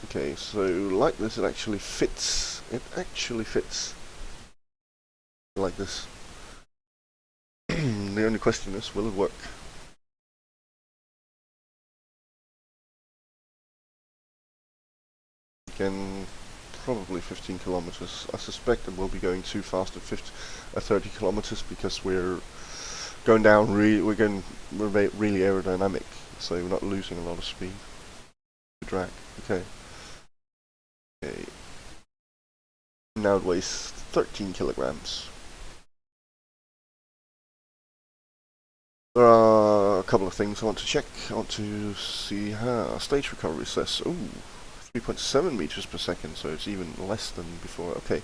Okay, so like this, it actually fits. It actually fits. Like this. The only question is, will it work? Again, probably 15 kilometers. I suspect it will be going too fast at 30 kilometers because we're going down. We're really aerodynamic, so we're not losing a lot of speed. Drag. Okay. Okay. now it weighs 13 kilograms. There are a couple of things I want to check. I want to see how stage recovery says. Ooh, 3.7 meters per second, so it's even less than before. Okay,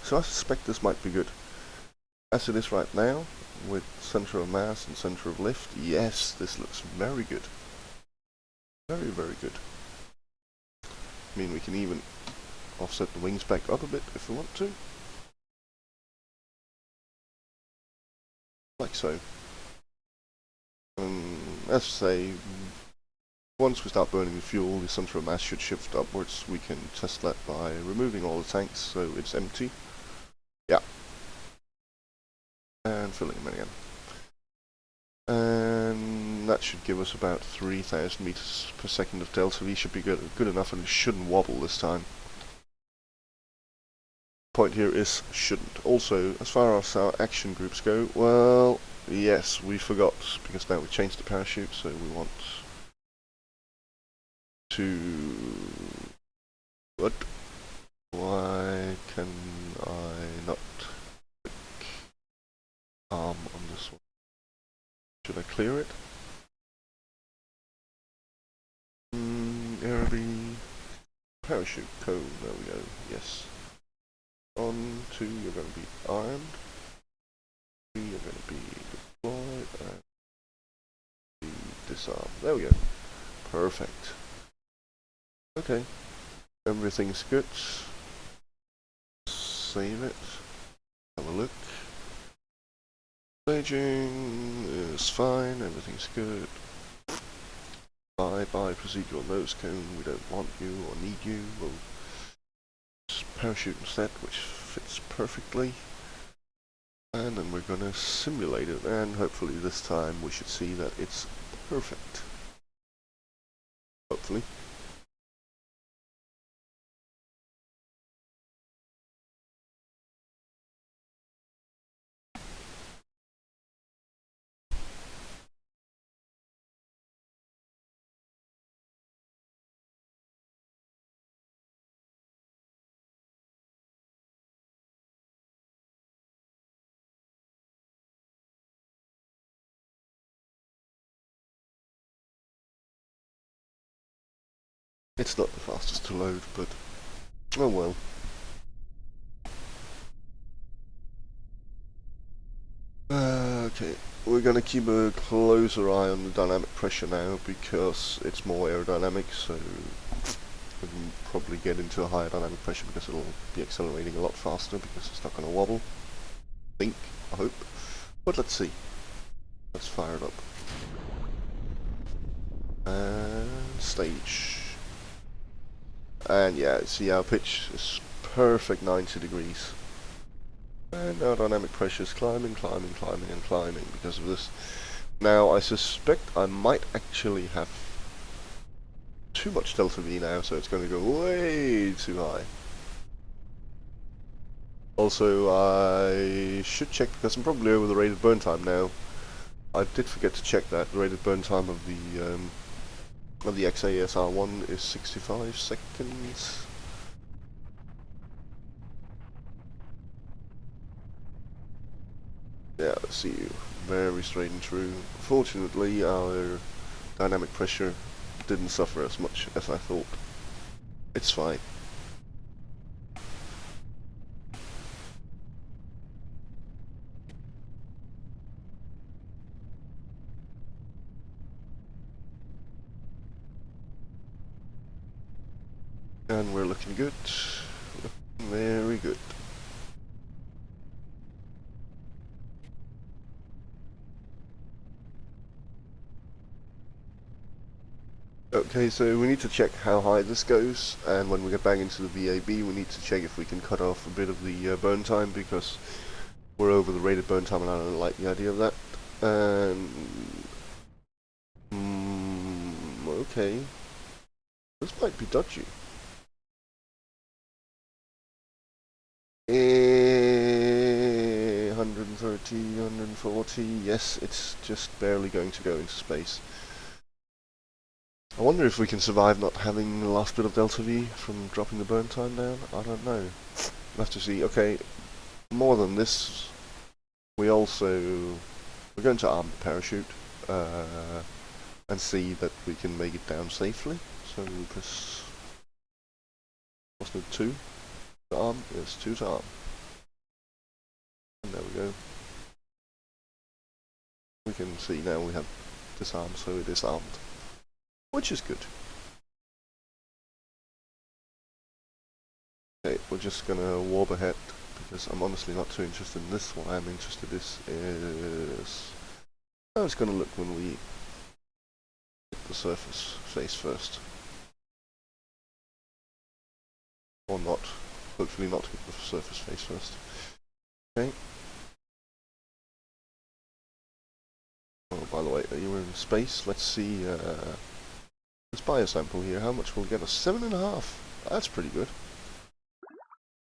so I suspect this might be good. As it is right now, with center of mass and center of lift, yes, this looks very good. Very, very good. I mean, we can even offset the wings back up a bit if we want to. Like so. As I say, once we start burning the fuel, the center of mass should shift upwards. We can test that by removing all the tanks so it's empty. Yeah. And filling them again. And that should give us about 3,000 meters per second of delta V. Should be good enough, and it shouldn't wobble this time. Point here is shouldn't. Also, as far as our action groups go, well, yes, we forgot, because now we changed the parachute, so we want to... What? Why can I not click arm on this one? Should I clear it? RB parachute cone, there we go, yes. On 2, you're going to be armed. 3, you're going to be deployed, and disarmed. There we go. Perfect. Okay. Everything's good. Save it. Have a look. Staging is fine, everything's good. Bye bye procedural nose cone, we don't want you or need you. We'll parachute instead, which fits perfectly. And then we're gonna simulate it, and hopefully this time we should see that it's perfect. Hopefully. It's not the fastest to load, but oh well. Okay, we're going to keep a closer eye on the dynamic pressure now, because it's more aerodynamic, so we can probably get into a higher dynamic pressure because it'll be accelerating a lot faster, because it's not going to wobble. I hope. But let's see. Let's fire it up. And stage. And yeah, see our pitch is perfect 90 degrees. And our dynamic pressure is climbing, climbing, climbing, and climbing because of this. Now, I suspect I might actually have too much delta V now, so it's going to go way too high. Also, I should check, because I'm probably over the rated burn time now. I did forget to check that. The rated burn time of the XASR1 is 65 seconds. Yeah, let's see, very straight and true. Fortunately, our dynamic pressure didn't suffer as much as I thought. It's fine. And we're looking good. Looking very good. Okay, so we need to check how high this goes, and when we get back into the VAB we need to check if we can cut off a bit of the burn time, because we're over the rated burn time and I don't like the idea of that. And okay, this might be dodgy. 130, 140, yes, it's just barely going to go into space. I wonder if we can survive not having the last bit of delta V from dropping the burn time down. I don't know. have to see, okay, more than this, we're going to arm the parachute, and see that we can make it down safely. So we press, wasn't it 2 to arm? Yes, 2 to arm. And there we go. We can see now we have disarmed, so it is armed, which is good. Okay, we're just gonna warp ahead, because I'm honestly not too interested in this. What I'm interested in is how it's gonna look when we hit the surface face first. Or not. Hopefully not hit the surface face first. Okay. Oh, by the way, you were in space. Let's see, let's buy a sample here. How much will get us? 7.5. That's pretty good.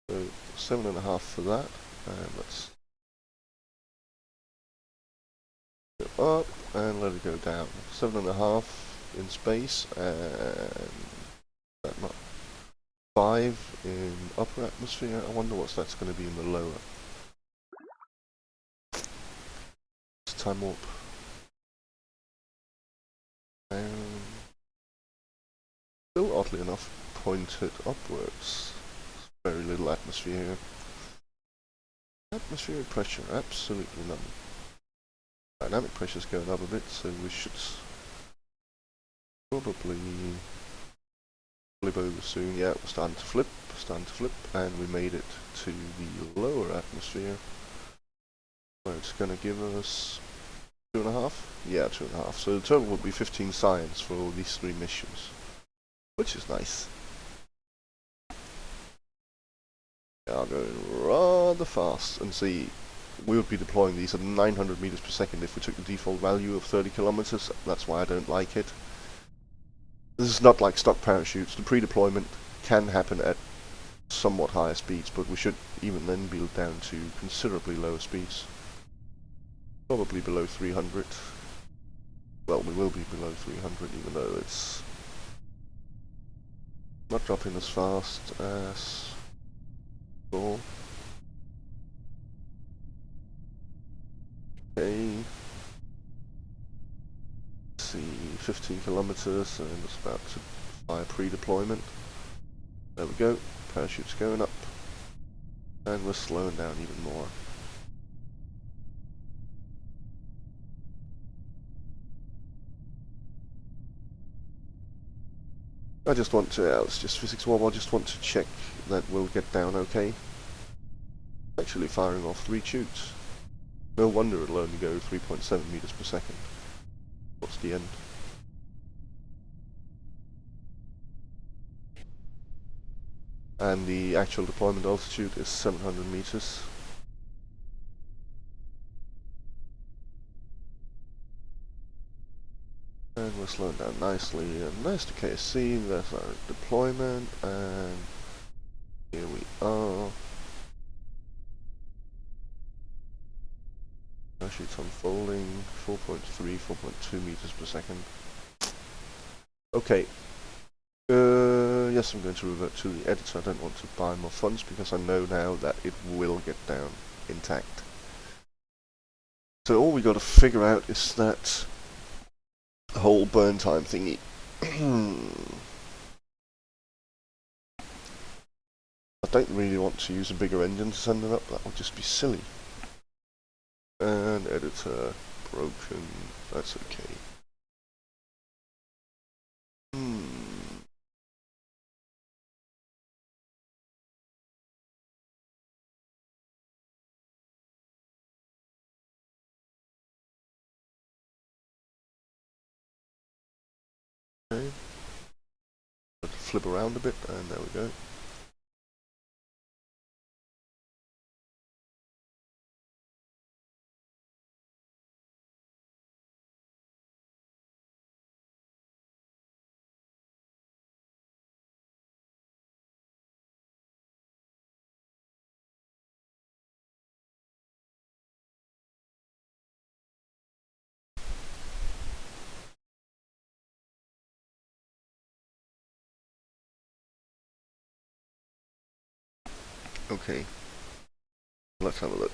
So 7.5 for that, and let's go up and let it go down. 7.5 in space, and not 5 in upper atmosphere. I wonder what that's going to be in the lower. It's time warp. And still, oddly enough, pointed upwards. Very little atmosphere here. Atmospheric pressure, absolutely none. Dynamic pressure is going up a bit, so we should probably flip over soon. Yeah, we're starting to flip, and we made it to the lower atmosphere, where it's going to give us 2.5? Yeah, 2.5. So the total would be 15 science for all these 3 missions, which is nice. Are going rather fast, and see, we would be deploying these at 900 meters per second if we took the default value of 30 kilometers. That's why I don't like it. This is not like stock parachutes. The pre-deployment can happen at somewhat higher speeds, but we should even then be down to considerably lower speeds. Probably below 300. Well, we will be below 300, even though it's not dropping as fast as before. Okay. Let's see, 15 kilometers, and it's about to fire pre-deployment. There we go. Parachute's going up, and we're slowing down even more. I just want to, it's just physics warp, I just want to check that we'll get down okay. Actually firing off 3 shoots. No wonder it'll only go 3.7 meters per second. What's the end? And the actual deployment altitude is 700 meters. And we're slowing down nicely, and there's the KSC, there's our deployment, and here we are. Parachute's unfolding, 4.3, 4.2 meters per second. Okay. Yes, I'm going to revert to the editor. I don't want to buy more funds because I know now that it will get down intact. So all we got to figure out is that whole burn time thingy. I don't really want to use a bigger engine to send it up. That would just be silly. And editor broken. That's okay. Okay. Flip around a bit, and there we go. Okay, let's have a look.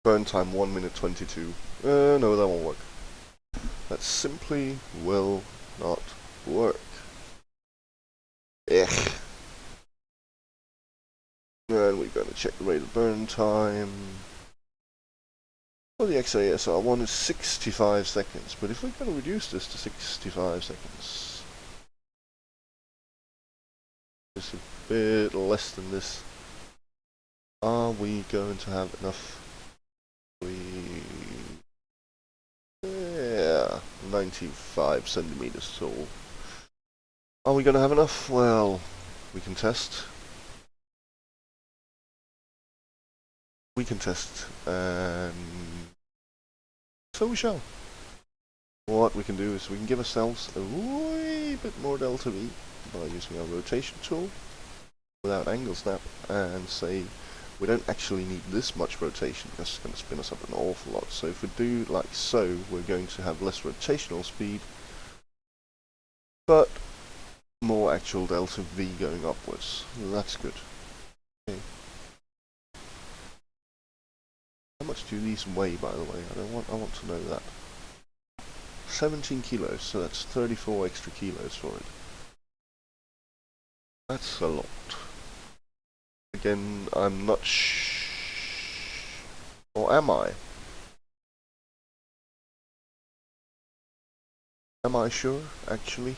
Burn time 1 minute 22. No, that won't work. That simply will not work. Ugh. And we're going to check the rate of burn time. Well, the XASR one is 65 seconds, but if we're going to reduce this to 65 seconds, it's a bit less than this. Are we going to have enough? Yeah, 95 centimeters tall. Are we going to have enough? Well, we can test. We can test, and so we shall. What we can do is we can give ourselves a wee bit more delta V by using our rotation tool without angle snap, and say we don't actually need this much rotation because it's going to spin us up an awful lot. So if we do like so, we're going to have less rotational speed, but more actual delta V going upwards. That's good. Okay. How much do these weigh, by the way? I want to know that. 17 kilos, so that's 34 extra kilos for it. That's a lot. Again, I'm not or am I? Am I sure, actually?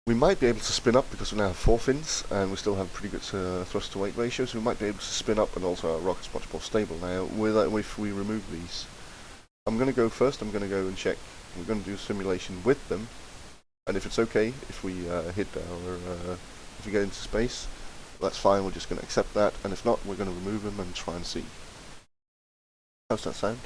We might be able to spin up because we now have 4 fins and we still have pretty good thrust to weight ratio, so we might be able to spin up, and also our rocket's much more stable now if we remove these. I'm going to go first, I'm going to go and check. We're going to do a simulation with them, and if it's okay, if we hit our, if we get into space, that's fine, we're just going to accept that, and if not, we're going to remove them and try and see. How's that sound?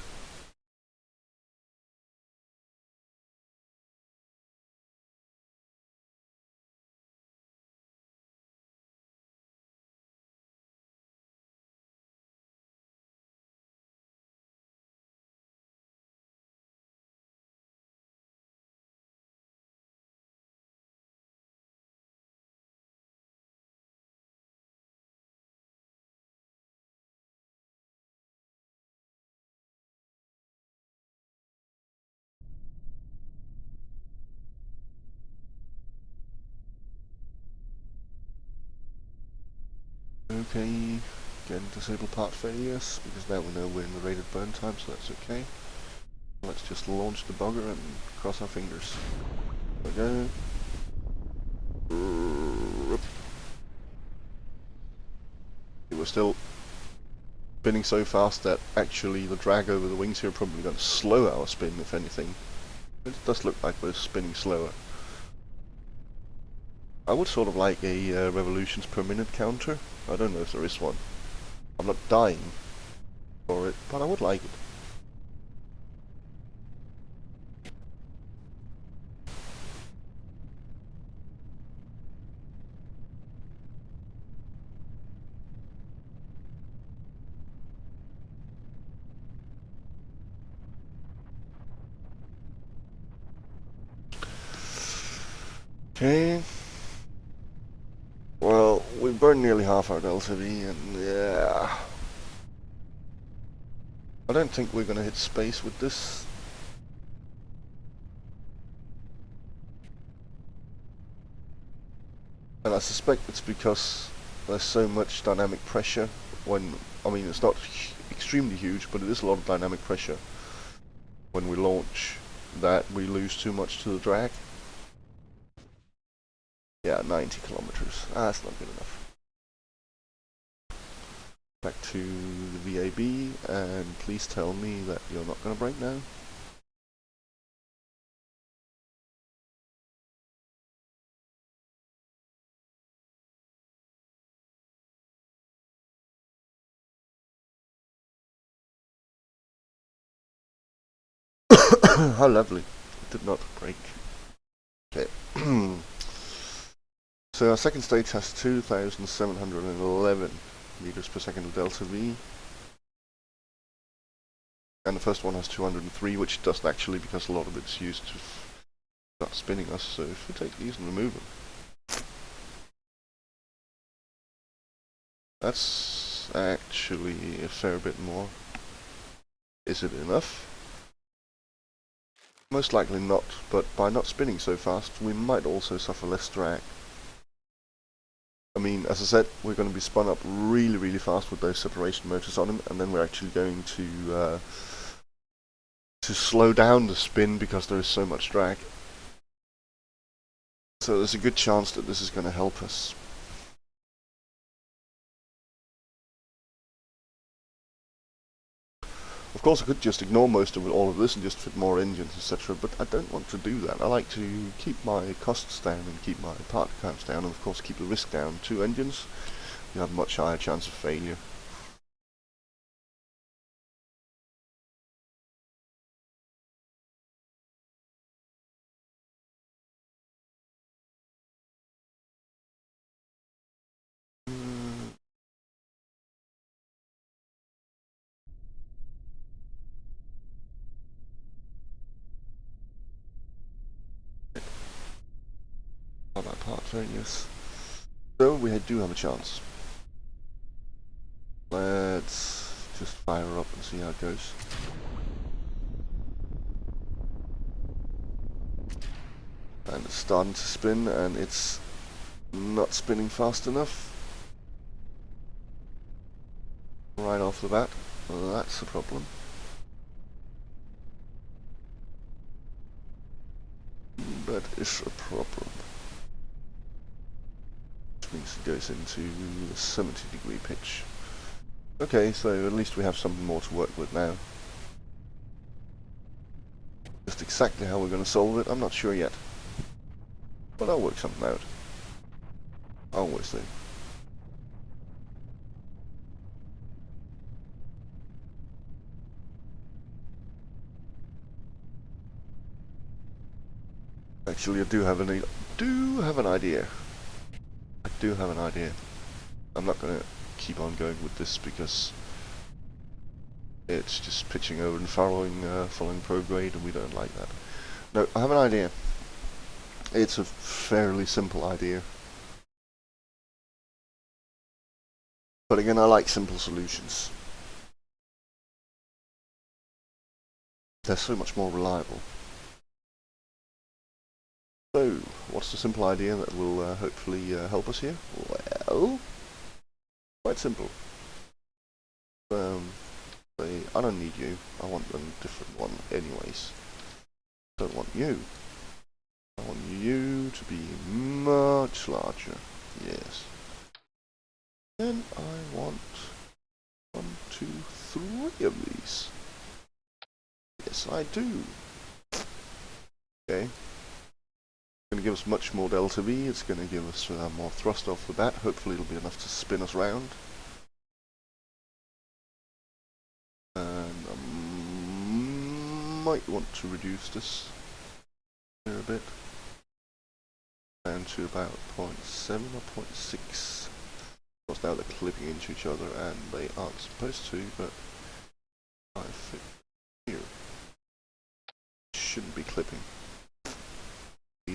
Okay, again, disable part failures, because now we know we're in the rated burn time, so that's okay. Let's just launch the bugger and cross our fingers. There we go. We're still spinning so fast that actually the drag over the wings here are probably going to slow our spin, if anything. It does look like we're spinning slower. I would sort of like a revolutions per minute counter. I don't know if there is one. I'm not dying for it, but I would like it. Okay. Well, we've burned nearly half our delta V, and yeah, I don't think we're gonna hit space with this. And I suspect it's because there's so much dynamic pressure when, I mean, it's not extremely huge, but it is a lot of dynamic pressure when we launch, that we lose too much to the drag. Yeah, 90 kilometers. That's not good enough. Back to the VAB, and please tell me that you're not going to break now. How lovely. It did not break. Okay. So our second stage has 2,711 meters per second of delta V. And the first one has 203, which doesn't actually, because a lot of it's used to start spinning us. So if we take these and remove them, That's actually a fair bit more. Is it enough? Most likely not, but by not spinning so fast, we might also suffer less drag. I mean, as I said, we're going to be spun up really, really fast with those separation motors on them, and then we're actually going to slow down the spin because there is so much drag. So there's a good chance that this is going to help us. Of course, I could just ignore most of all of this and just fit more engines, etc., but I don't want to do that. I like to keep my costs down and keep my part counts down, and of course keep the risk down. 2 engines, you have a much higher chance of failure. My part failures. So we do have a chance. Let's just fire up and see how it goes. And it's starting to spin, and it's not spinning fast enough. Right off the bat, well, that's a problem. That is a problem. Which means it goes into the 70-degree pitch. Okay, so at least we have something more to work with now. Just exactly how we're going to solve it, I'm not sure yet. But I'll work something out. I always do. Actually, I do have an idea. I do have an idea. I'm not going to keep on going with this because it's just pitching over and following prograde, and we don't like that. No, I have an idea. It's a fairly simple idea. But again, I like simple solutions. They're so much more reliable. So, what's the simple idea that will hopefully help us here? Well, quite simple. I don't need you. I want a different one anyways. Don't want you. I want you to be much larger. Yes. Then I want 1, 2, 3 of these. Yes, I do. Okay. It's going to give us much more delta V. It's going to give us more thrust off the bat. Hopefully it'll be enough to spin us round. And I might want to reduce this here a bit. Down to about 0.7 or 0.6. Of course now they're clipping into each other and they aren't supposed to, but I think here shouldn't be clipping.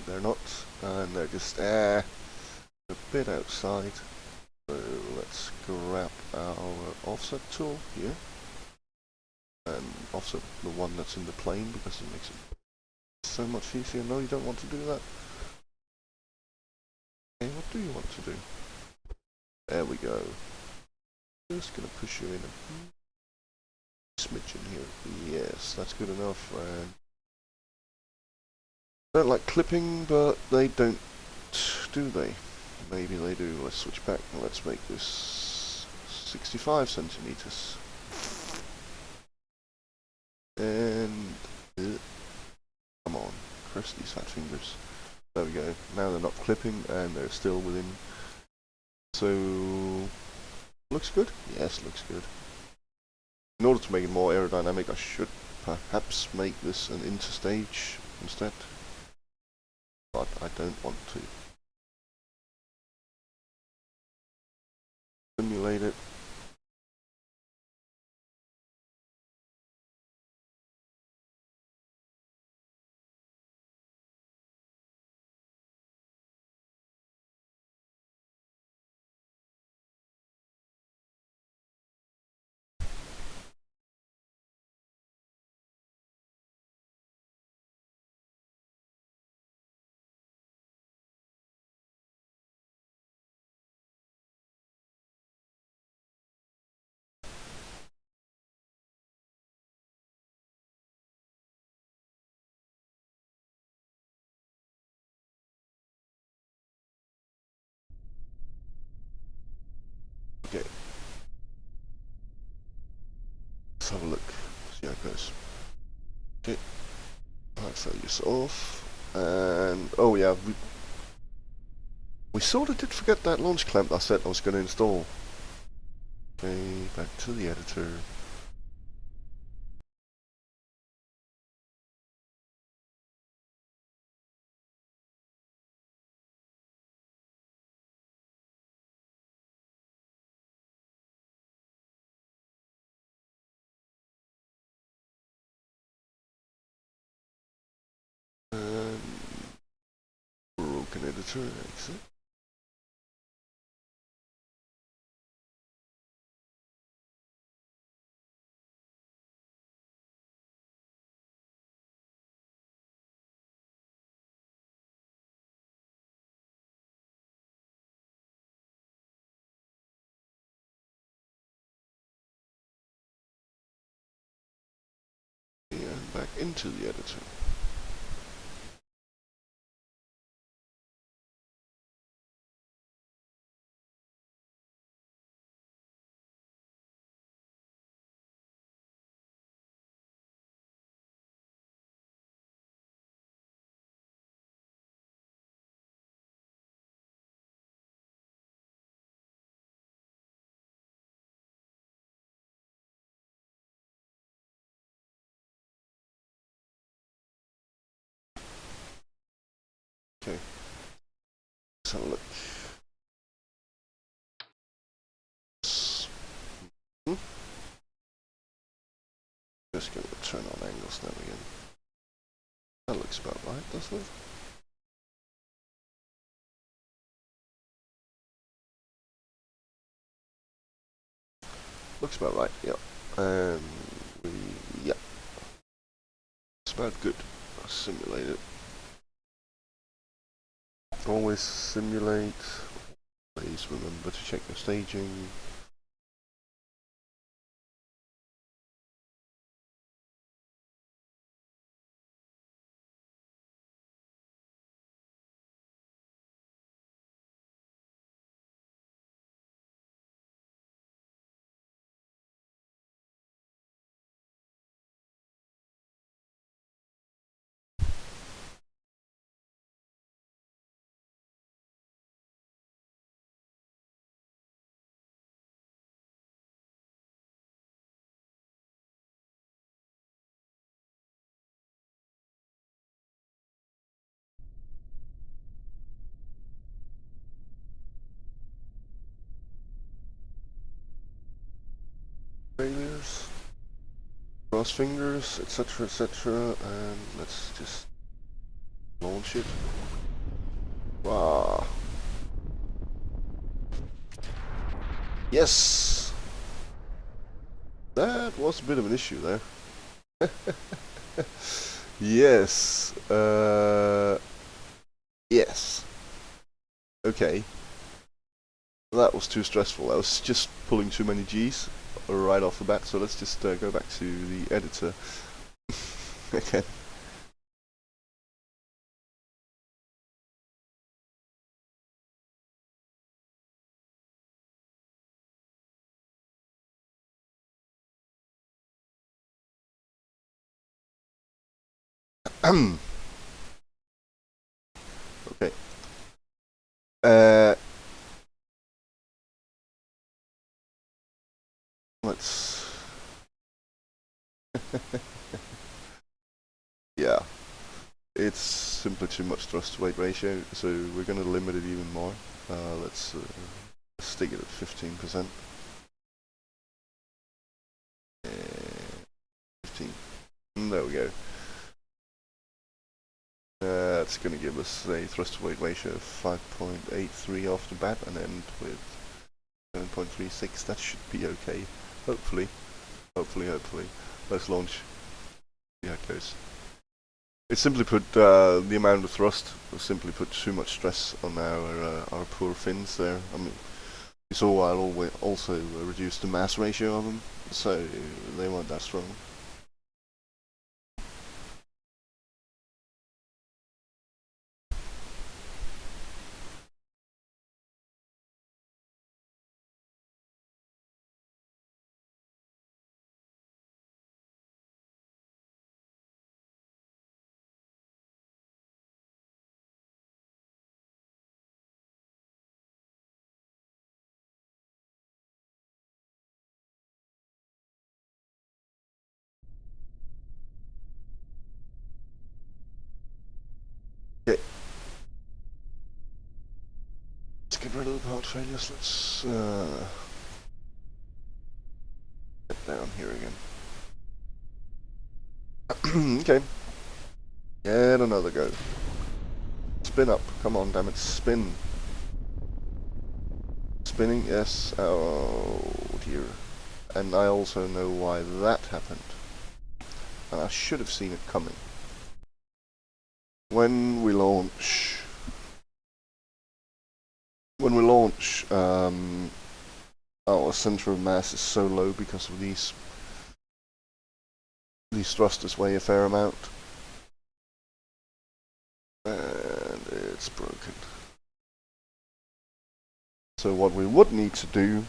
They're not, and they're just a bit outside. So let's grab our offset tool here and offset the one that's in the plane because it makes it so much easier. No, you don't want to do that. Okay, what do you want to do? There we go. Just gonna push you in a smidgen here. Yes, that's good enough. And I don't like clipping, but they don't, do they? Maybe they do. Let's switch back and let's make this 65 centimeters. And come on, cross these fat fingers. There we go. Now they're not clipping and they're still within. So looks good? Yes, looks good. In order to make it more aerodynamic, I should perhaps make this an interstage instead. But I don't want to. Simulate it. let's have a look. See how it goes. Okay, high failures off, and oh yeah, we sort of did forget that launch clamp I said I was going to install. Okay, back to the editor. And broken editor, exit. And back into the editor. Okay, let's have a look. Just going to turn on angles now again. That looks about right, doesn't it? Looks about right, yeah. And yeah. It's about good. I'll simulate it. Always simulate. Please remember to check your staging. Failures. Cross fingers, etc, etc, and let's just launch it. Wow. Yes! That was a bit of an issue there. Yes. Yes. Okay. That was too stressful. I was just pulling too many G's right off the bat, so let's just go back to the editor. Okay. Okay. Let's... Yeah. It's simply too much thrust to weight ratio, so we're going to limit it even more. Let's stick it at 15%. 15. There we go. That's going to give us a thrust to weight ratio of 5.83 off the bat, and end with 7.36. That should be okay. Hopefully. Hopefully. Let's launch. See how it goes. It simply put the amount of thrust simply put too much stress on our poor fins there. I mean, you saw I'll also reduce the mass ratio of them, so they weren't that strong. Let's get rid of the part failures. Let's get down here again. Okay. Get another go. Spin up. Come on, damn it. Spin. Spinning, yes. Oh dear. And I also know why that happened. And I should have seen it coming. When we launch, our center of mass is so low because of these thrusters weigh a fair amount, and it's broken. So what we would need to do,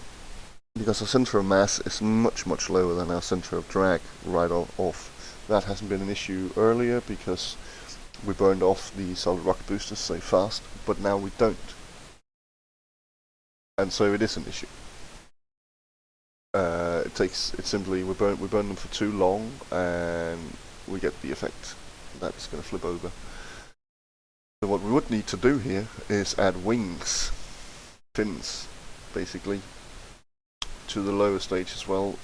because our center of mass is much lower than our center of drag right off, that hasn't been an issue earlier because we burned off the solid rocket boosters so fast, but now we don't. And so it is an issue. It's simply we burn them for too long, and we get the effect that it's going to flip over. So what we would need to do here is add wings, fins, basically, to the lower stage as well,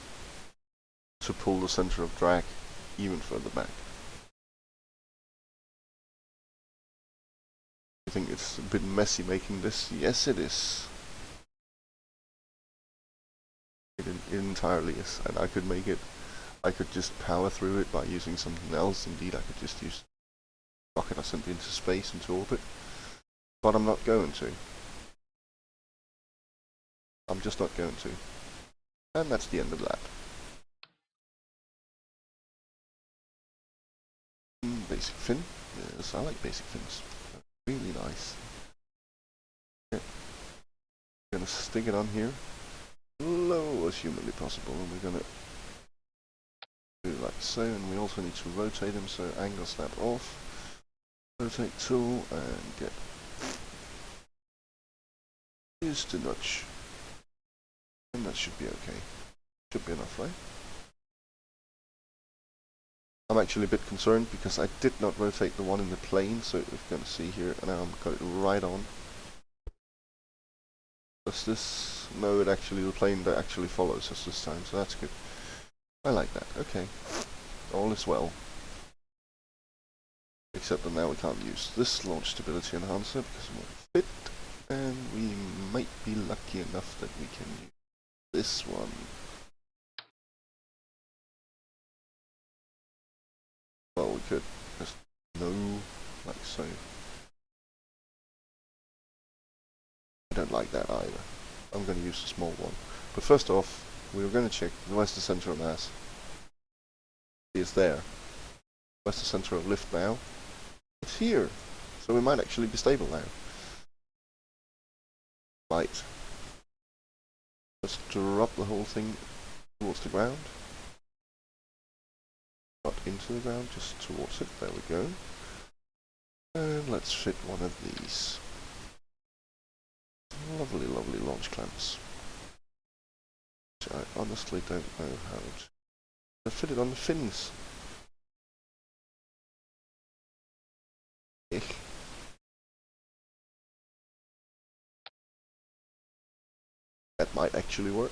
to pull the center of drag even further back. I think it's a bit messy making this. Yes, it is. It entirely is, and I could make it. I could just power through it by using something else. Indeed, I could just use the rocket I sent into space, into orbit. But I'm not going to. I'm just not going to. And that's the end of that. Basic fin. Yes, I like basic fins. Really nice. Okay. I'm gonna stick it on here, low as humanly possible, and we're gonna do like so, and we also need to rotate them, so angle snap off, rotate tool, and get just a nudge, and that should be okay. Should be enough, right? I'm actually a bit concerned because I did not rotate the one in the plane, so we're going to see here, and now I'm got it right on. Does this? No, it actually, the plane that actually follows us this time, so that's good. I like that. Okay, all is well. Except that now we can't use this launch stability enhancer because it won't fit, and we might be lucky enough that we can use this one. Well, we could just no, like so. I don't like that either. I'm going to use the small one. But first off, we were going to check where's the center of mass. It's there. Where's the center of lift now? It's here. So we might actually be stable now. Right. Let's drop the whole thing towards the ground. Not into the ground, just towards it. There we go. And let's fit one of these. Lovely, lovely launch clamps. Which I honestly don't know how to fit it on the fins. That might actually work.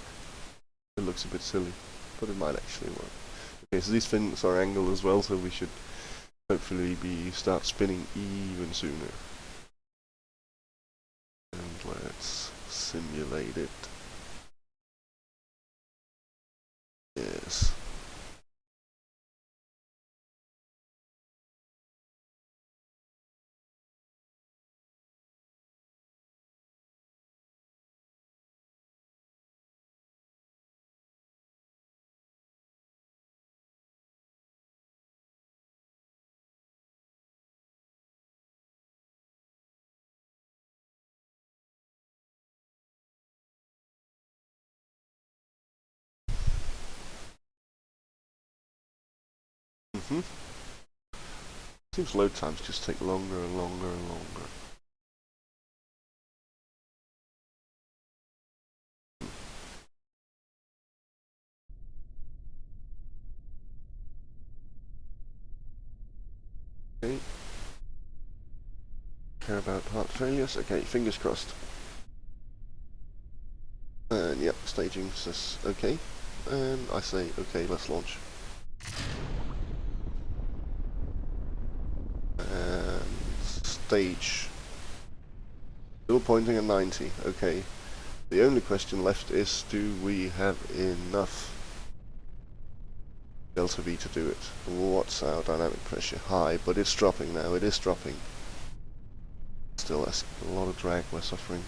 It looks a bit silly, but it might actually work. Okay, so these fins are angled as well, so we should hopefully start spinning even sooner. And let's simulate it. Yes. Seems load times just take longer and longer and longer. Okay. Care about heart failures? Okay, fingers crossed. And yep, staging says okay. And I say okay, let's launch. And stage. Still pointing at 90, okay. The only question left is, do we have enough delta V to do it? What's our dynamic pressure? High, but it's dropping now, it is dropping. Still, that's a lot of drag we're suffering,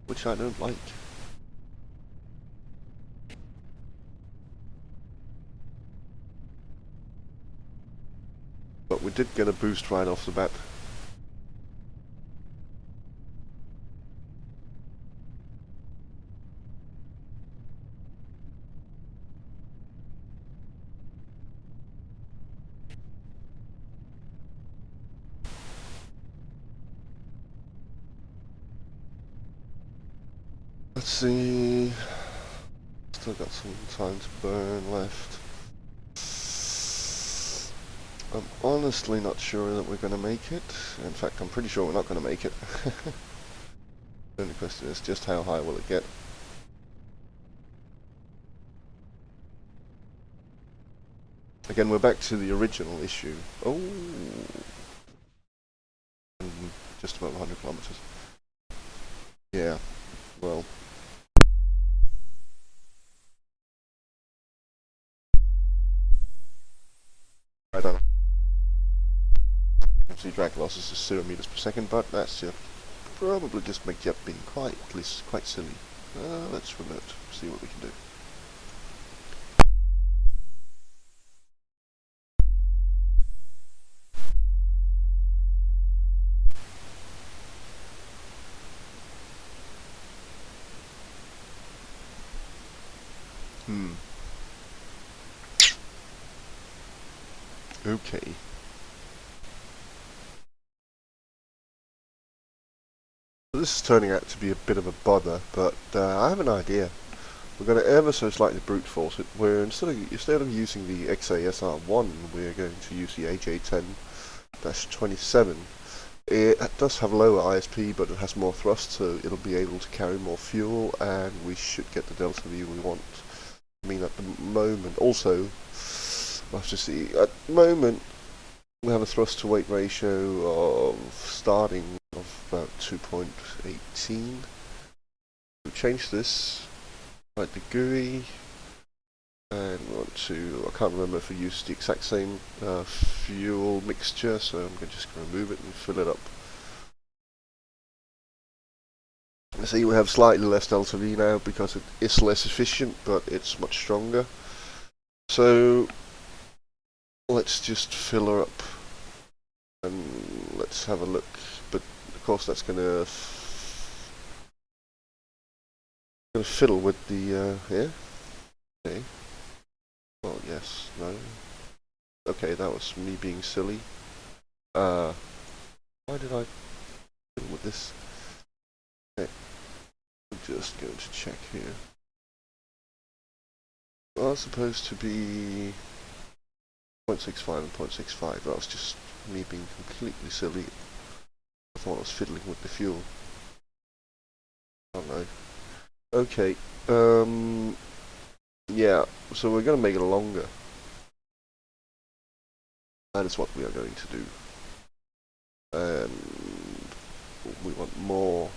which I don't like. But we did get a boost right off the bat. Let's see. Still got some time to burn left. I'm honestly not sure that we're going to make it. In fact, I'm pretty sure we're not going to make it. The only question is just how high will it get? Again, we're back to the original issue. Oh, just about 100 kilometers. Yeah, well. I don't know. See, drag losses is 0 meters per second, but that's probably just make Jet being quite silly. Let's remote, see what we can do. Okay. This is turning out to be a bit of a bother, but I have an idea. We're going to ever so slightly brute force it. We're instead of using the XASR1, we're going to use the AJ10-27. It does have lower ISP, but it has more thrust, so it'll be able to carry more fuel, and we should get the delta V we want. I mean, at the moment, also, we'll have to see. At the moment, we have a thrust to weight ratio of starting of about 2.18. We change this, like the GUI, and we want to, I can't remember if we used the exact same fuel mixture, so I'm just going to remove it and fill it up. See, we have slightly less delta V now because it is less efficient, but it's much stronger. So let's just fill her up and let's have a look. But of course that's going to fiddle with the yeah. Okay. Well, yes, no. Okay, that was me being silly. Why did I fiddle with this? Okay, I'm just going to check here. Well, it's supposed to be 0.65 and 0.65. That was just me being completely silly. I thought I was fiddling with the fuel. Oh no. Okay. Yeah. So we're going to make it longer. That is what we are going to do. And we want more.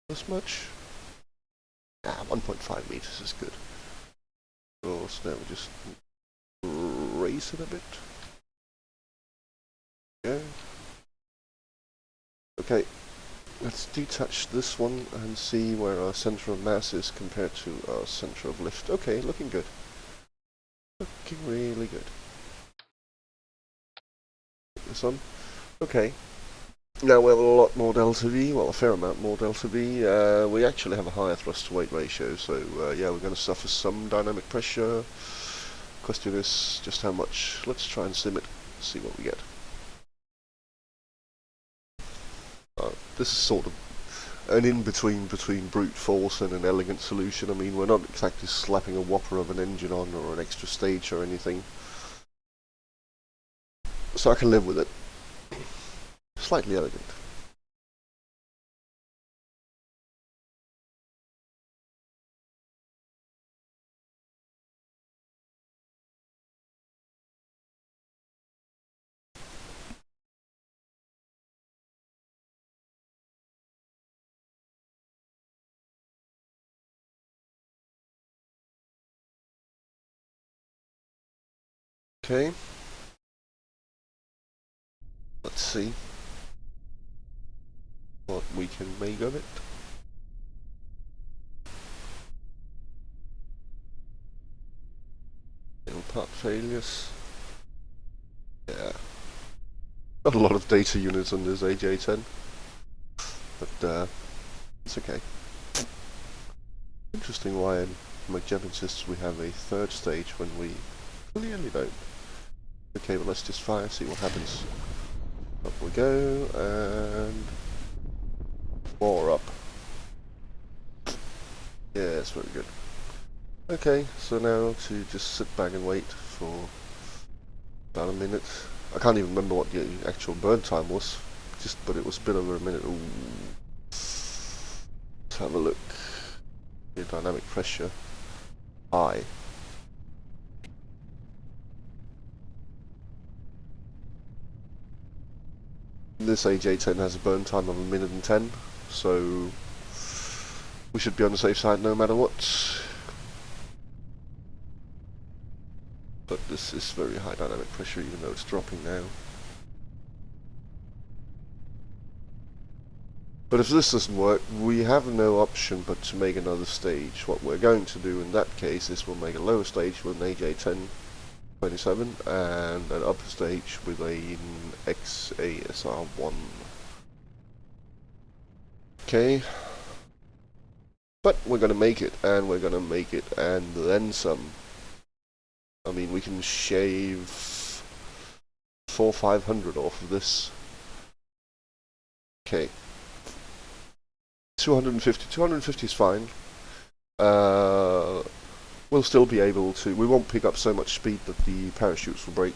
This much? 1.5 meters is good. So now we just raise it a bit. Yeah. Okay. Let's detach this one and see where our center of mass is compared to our center of lift. Okay, looking good. Looking really good. Put this on. Okay. Now we have a lot more delta V, well a fair amount more delta V. We actually have a higher thrust to weight ratio, so yeah, we're going to suffer some dynamic pressure. Question is just how much. Let's try and sim it, see what we get. This is sort of an in-between between brute force and an elegant solution. I mean, we're not exactly slapping a whopper of an engine on or an extra stage or anything. So I can live with it. Slightly elegant. Okay. Let's see what we can make of it. Part failures. Yeah. Got a lot of data units on this AJ10. But it's okay. Interesting why McJeb insists we have a third stage when we clearly don't. Okay, but let's just fire, see what happens. Up we go, and more up. Yes, very good. Okay, so now to just sit back and wait for about a minute. I can't even remember what the actual burn time was, but it was a bit over a minute. Ooh. Let's have a look. The dynamic pressure high. This AJ10 has a burn time of 1:10, so we should be on the safe side no matter what. But this is very high dynamic pressure, even though it's dropping now. But if this doesn't work, we have no option but to make another stage. What we're going to do in that case is we'll make a lower stage with an AJ1027 and an upper stage with an XASR1. Okay. But we're going to make it, and we're going to make it, and then some. I mean, we can shave 400-500 off of this. Okay. 250 is fine. We'll still be able to. We won't pick up so much speed that the parachutes will break.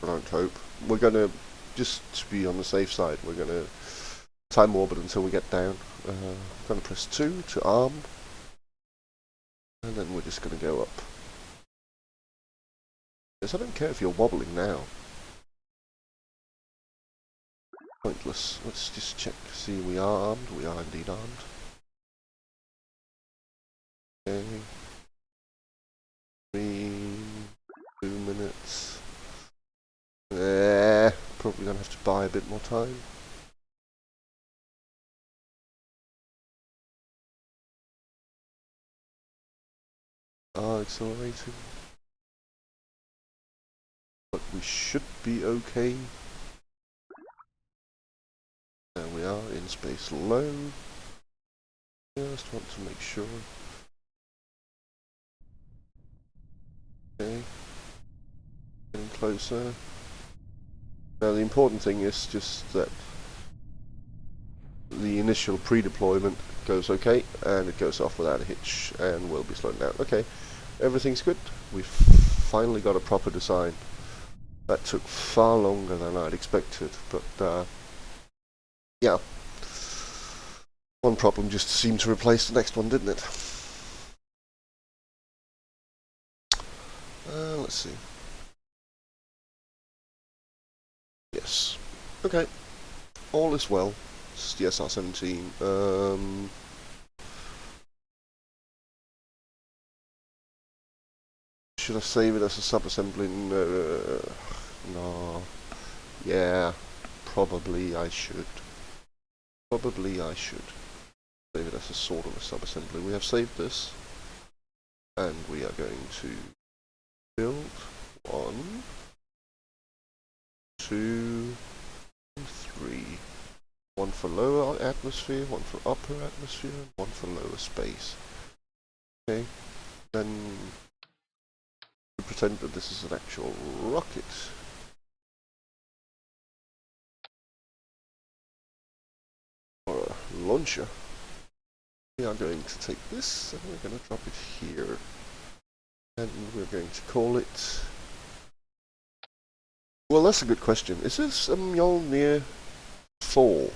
I don't hope. We're gonna, just to be on the safe side, we're gonna time orbit until we get down. I'm gonna press 2 to arm, and then we're just gonna go up. Yes, I don't care if you're wobbling now. Pointless. Let's just check. See, we are armed. We are indeed armed. Okay. 2 minutes. Probably gonna have to buy a bit more time. Accelerating. But we should be okay. There we are, in space low. Just want to make sure. Okay. Getting closer. Now the important thing is just that the initial pre-deployment goes okay, and it goes off without a hitch, and we'll be slowing down. Okay, everything's good. We've finally got a proper design. That took far longer than I'd expected, but yeah. One problem just seemed to replace the next one, didn't it? Let's see. Yes. Okay. All is well. It's the SR-17. Should I save it as a sub-assembly? No. Yeah. Probably I should. Probably I should. Save it as a sort of a sub-assembly. We have saved this. And we are going to build 1, 2, and 3. One for lower atmosphere, one for upper atmosphere, and one for lower space. Okay, then we pretend that this is an actual rocket. Or a launcher. We are going to take this and we're going to drop it here. And we're going to call it... Well, that's a good question. Is this a Mjolnir 4?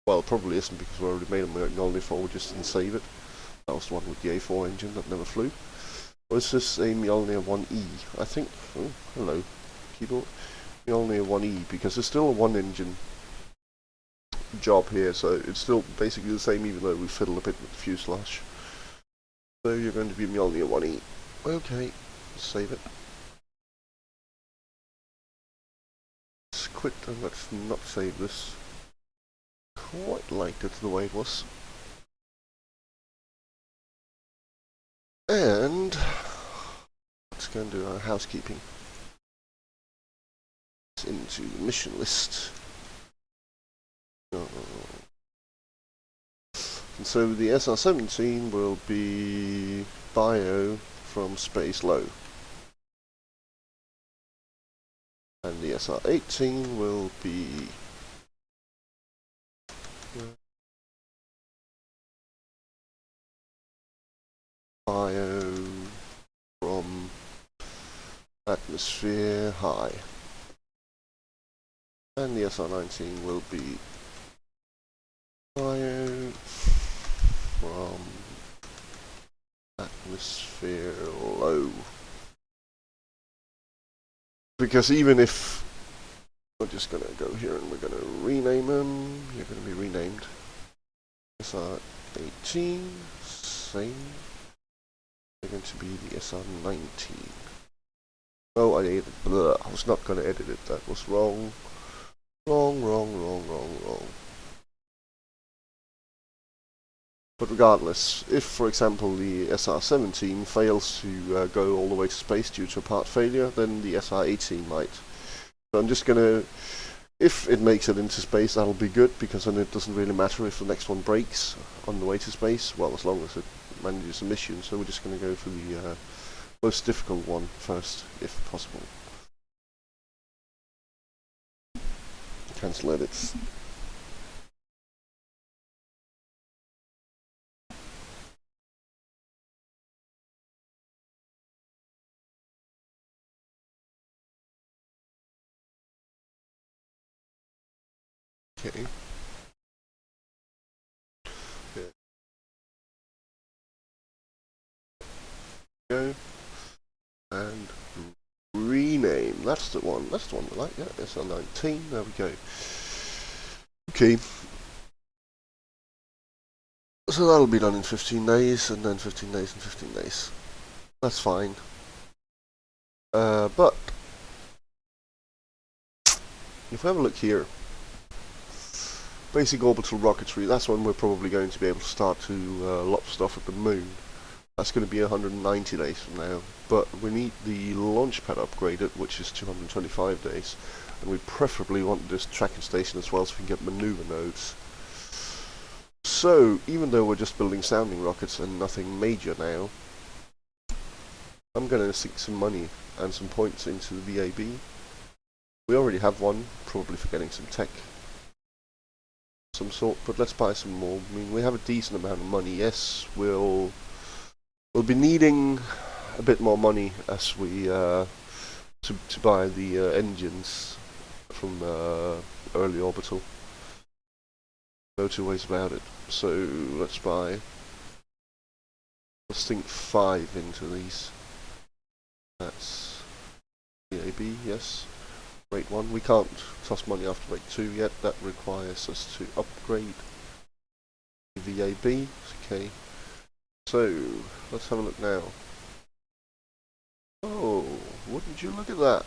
Well, it probably isn't because we already made a Mjolnir 4, we just didn't save it. That was the one with the A4 engine that never flew. Or is this a Mjolnir 1E? I think... Oh, hello, keyboard. Mjolnir 1E, because there's still a 1-engine job here, so it's still basically the same even though we fiddled a bit with the fuselage. So you're going to be Mjolnir 1E. Okay, save it. Let's quit and let's not save this. Quite liked it the way it was. And let's go and do our housekeeping. Into the mission list. And so the SR-17 will be bio from space low. And the SR-18 will be bio from atmosphere high. And the SR-19 will be bio from atmosphere low. Because even if we're just going to go here and we're going to rename them, you're going to be renamed SR-18, same. They're going to be the SR-19. Oh, I was not going to edit it, that was wrong. Wrong. But regardless, if for example the SR-17 fails to go all the way to space due to a part failure, then the SR-18 might. So I'm just gonna, if it makes it into space, that'll be good, because then it doesn't really matter if the next one breaks on the way to space, well, as long as it manages a mission. So we're just gonna go for the most difficult one first, if possible. Cancel edits. Okay. Go and rename. That's the one. That's the one we like. Yeah, SR-19. There we go. Okay. So that'll be done in 15 days, and then 15 days and 15 days. That's fine. But if we have a look here, basic orbital rocketry, that's when we're probably going to be able to start to lob stuff at the moon. That's going to be 190 days from now, but we need the launch pad upgraded, which is 225 days, and we preferably want this tracking station as well, so we can get maneuver nodes. So, even though we're just building sounding rockets and nothing major now, I'm going to sink some money and some points into the VAB. We already have one, probably for getting some tech of some sort, but let's buy some more. I mean, we have a decent amount of money. Yes, we'll be needing a bit more money as we to buy the engines from early orbital. No two ways about it. So let's think 5 into these. That's VAB, yes. Rate 1. We can't toss money after rate 2 yet. That requires us to upgrade the VAB. Okay. So, let's have a look now. Oh, wouldn't you look at that?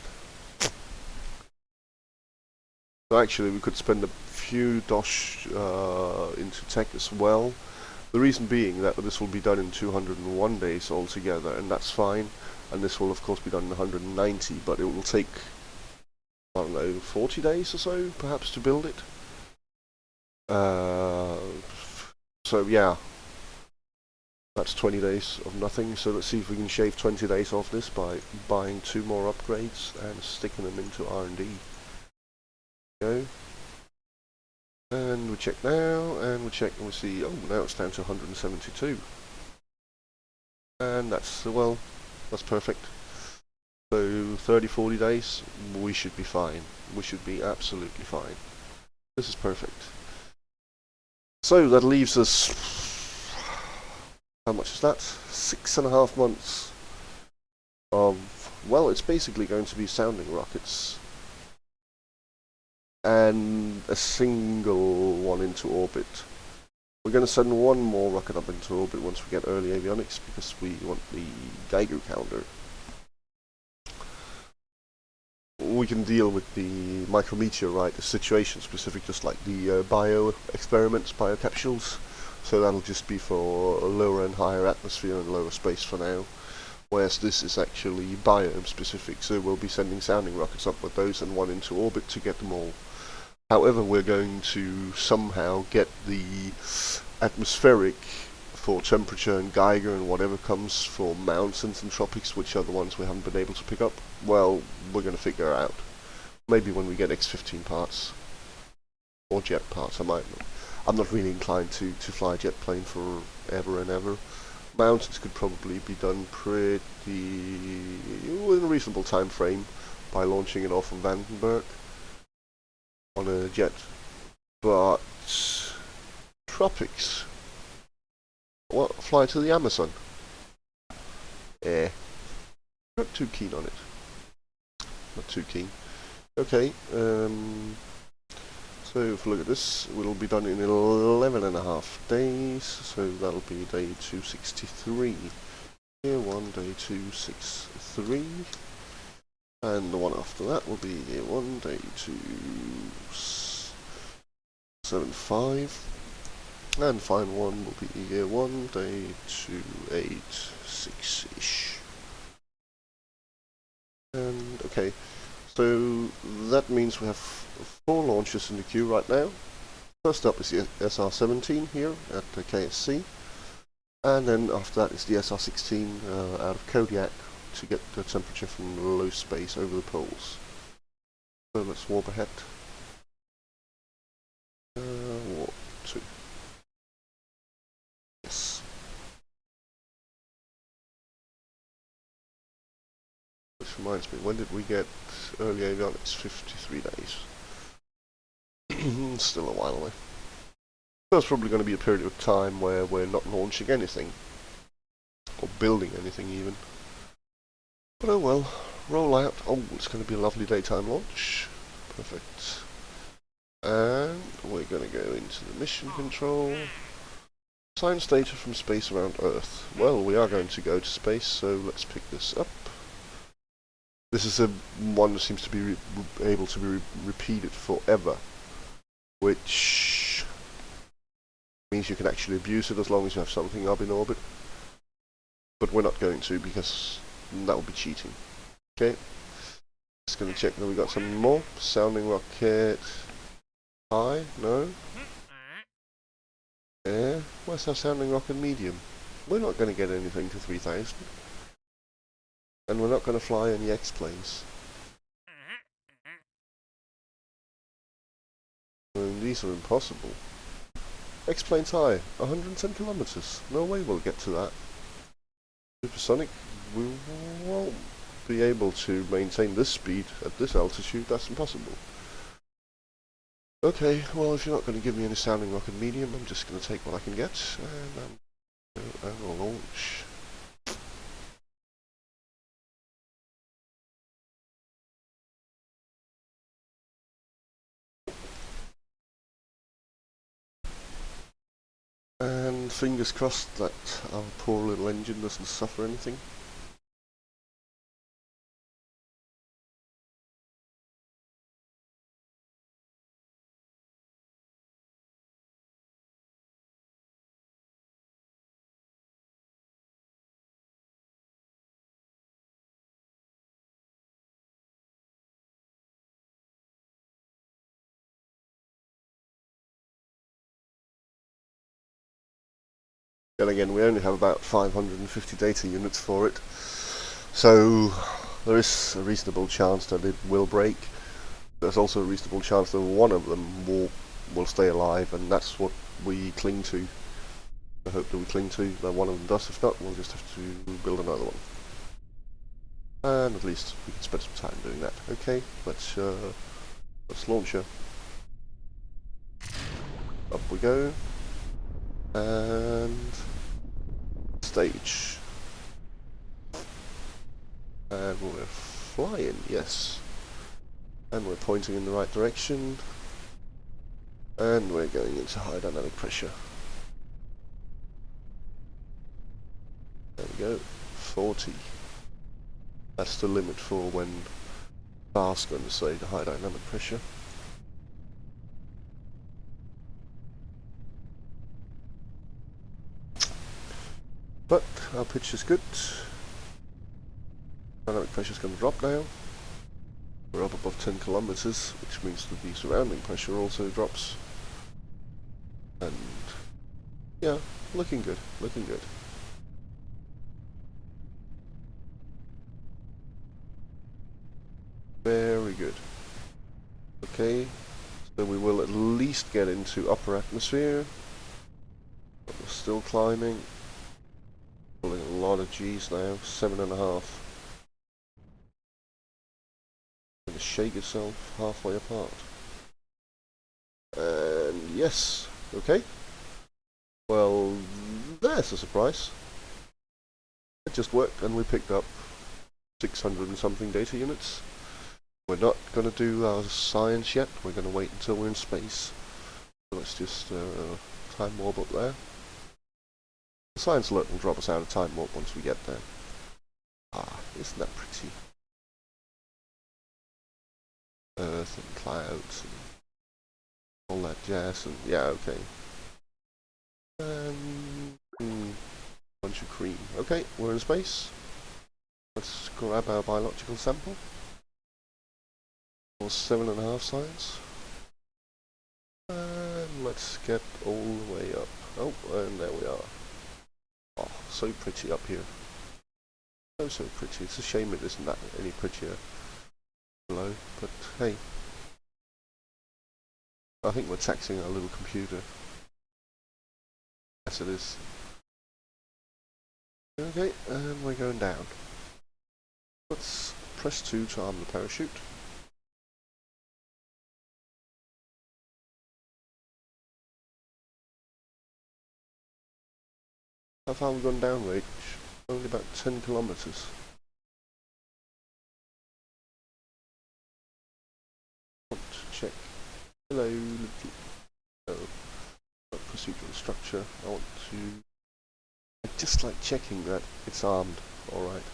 So actually, we could spend a few dosh into tech as well. The reason being that this will be done in 201 days altogether, and that's fine. And this will, of course, be done in 190, but it will take, I don't know, 40 days or so, perhaps, to build it. So, yeah. That's 20 days of nothing, so let's see if we can shave 20 days off this by buying 2 more upgrades and sticking them into R&D. Go. And we check now, and we check and we see, oh, now it's down to 172. And that's, well, that's perfect. So 30-40 days, we should be fine. We should be absolutely fine. This is perfect. So that leaves us, how much is that? 6.5 months of, well, it's basically going to be sounding rockets and a single one into orbit. We're going to send one more rocket up into orbit once we get early avionics, because we want the Geiger counter. We can deal with the micrometeorite, the situation specific, just like the bio experiments, bio capsules. So that'll just be for lower and higher atmosphere and lower space for now. Whereas this is actually biome specific, so we'll be sending sounding rockets up with those and one into orbit to get them all. However, we're going to somehow get the atmospheric for temperature and Geiger and whatever comes for mountains and tropics, which are the ones we haven't been able to pick up. Well, we're going to figure out. Maybe when we get X-15 parts. Or jet parts, I'm not really inclined to fly a jet plane forever and ever. Mountains could probably be done pretty within a reasonable time frame by launching it off from Vandenberg on a jet. But tropics, what, fly to the Amazon? Not too keen on it. Not too keen. Okay, so if we look at this, we'll be done in 11.5 days, so that'll be day 263. Year 1, day 263. And the one after that will be year 1, day 275. And the final one will be year 1, day 286-ish. And okay, so that means we have 4 launches in the queue right now. First up is the SR-17 here at the KSC, and then after that is the SR-16 out of Kodiak to get the temperature from the low space over the poles. So let's warp ahead. Warp 2. Yes. Which reminds me, when did we get early avionics? 53 days. Still a while away. There's probably going to be a period of time where we're not launching anything. Or building anything even. But oh well, roll out. Oh, it's going to be a lovely daytime launch. Perfect. And we're going to go into the mission control. Science data from space around Earth. Well, we are going to go to space, so let's pick this up. This is a one that seems to be able to be repeated forever, which means you can actually abuse it as long as you have something up in orbit. But we're not going to, because that would be cheating. Okay, just going to check that we got some more. Sounding rocket. High? No? Yeah, where's our sounding rocket medium? We're not going to get anything to 3000. And we're not going to fly any X-planes. I mean, these are impossible. X-planes high, 110 kilometers. No way we'll get to that. Supersonic, we won't be able to maintain this speed at this altitude. That's impossible. Okay, well, if you're not going to give me any sounding rocket medium, I'm just going to take what I can get, and I'll launch. And fingers crossed that our poor little engine doesn't suffer anything. Then again, we only have about 550 data units for it, so there is a reasonable chance that it will break. There's also a reasonable chance that one of them will stay alive, and that's what we cling to. I hope that we cling to that one of them does. If not, we'll just have to build another one. And at least we can spend some time doing that. Okay, let's launch her. Up we go. And stage. And we're flying, yes. And we're pointing in the right direction. And we're going into high dynamic pressure. 40. That's the limit for when bar's going to say the high dynamic pressure. But our pitch is good. Dynamic pressure is going to drop now. We're up above 10 kilometers, which means that the surrounding pressure also drops. And yeah, looking good, looking good. Very good. Okay, so we will at least get into upper atmosphere. But we're still climbing. Pulling a lot of G's now, 7.5. Going to shake itself halfway apart. And yes, okay. Well, there's a surprise. It just worked and we picked up 600 and something data units. We're not going to do our science yet, we're going to wait until we're in space. So let's just time warp up there. The science alert will drop us out of time warp once we get there. Ah, isn't that pretty? Earth and clouds and all that jazz, and yeah, okay. And bunch of cream. Okay, we're in space. Let's grab our biological sample. 7.5 science. And let's get all the way up. Oh, and there we are. Oh, so pretty up here. So pretty. It's a shame it isn't that any prettier below, but hey. I think we're taxing our little computer. Yes, it is. Okay, and we're going down. Let's press 2 to arm the parachute. How far have we gone down range? Only about 10 kilometers. Want to check. Hello, little. Oh, procedural structure. I want to. I just like checking that it's armed. Alright.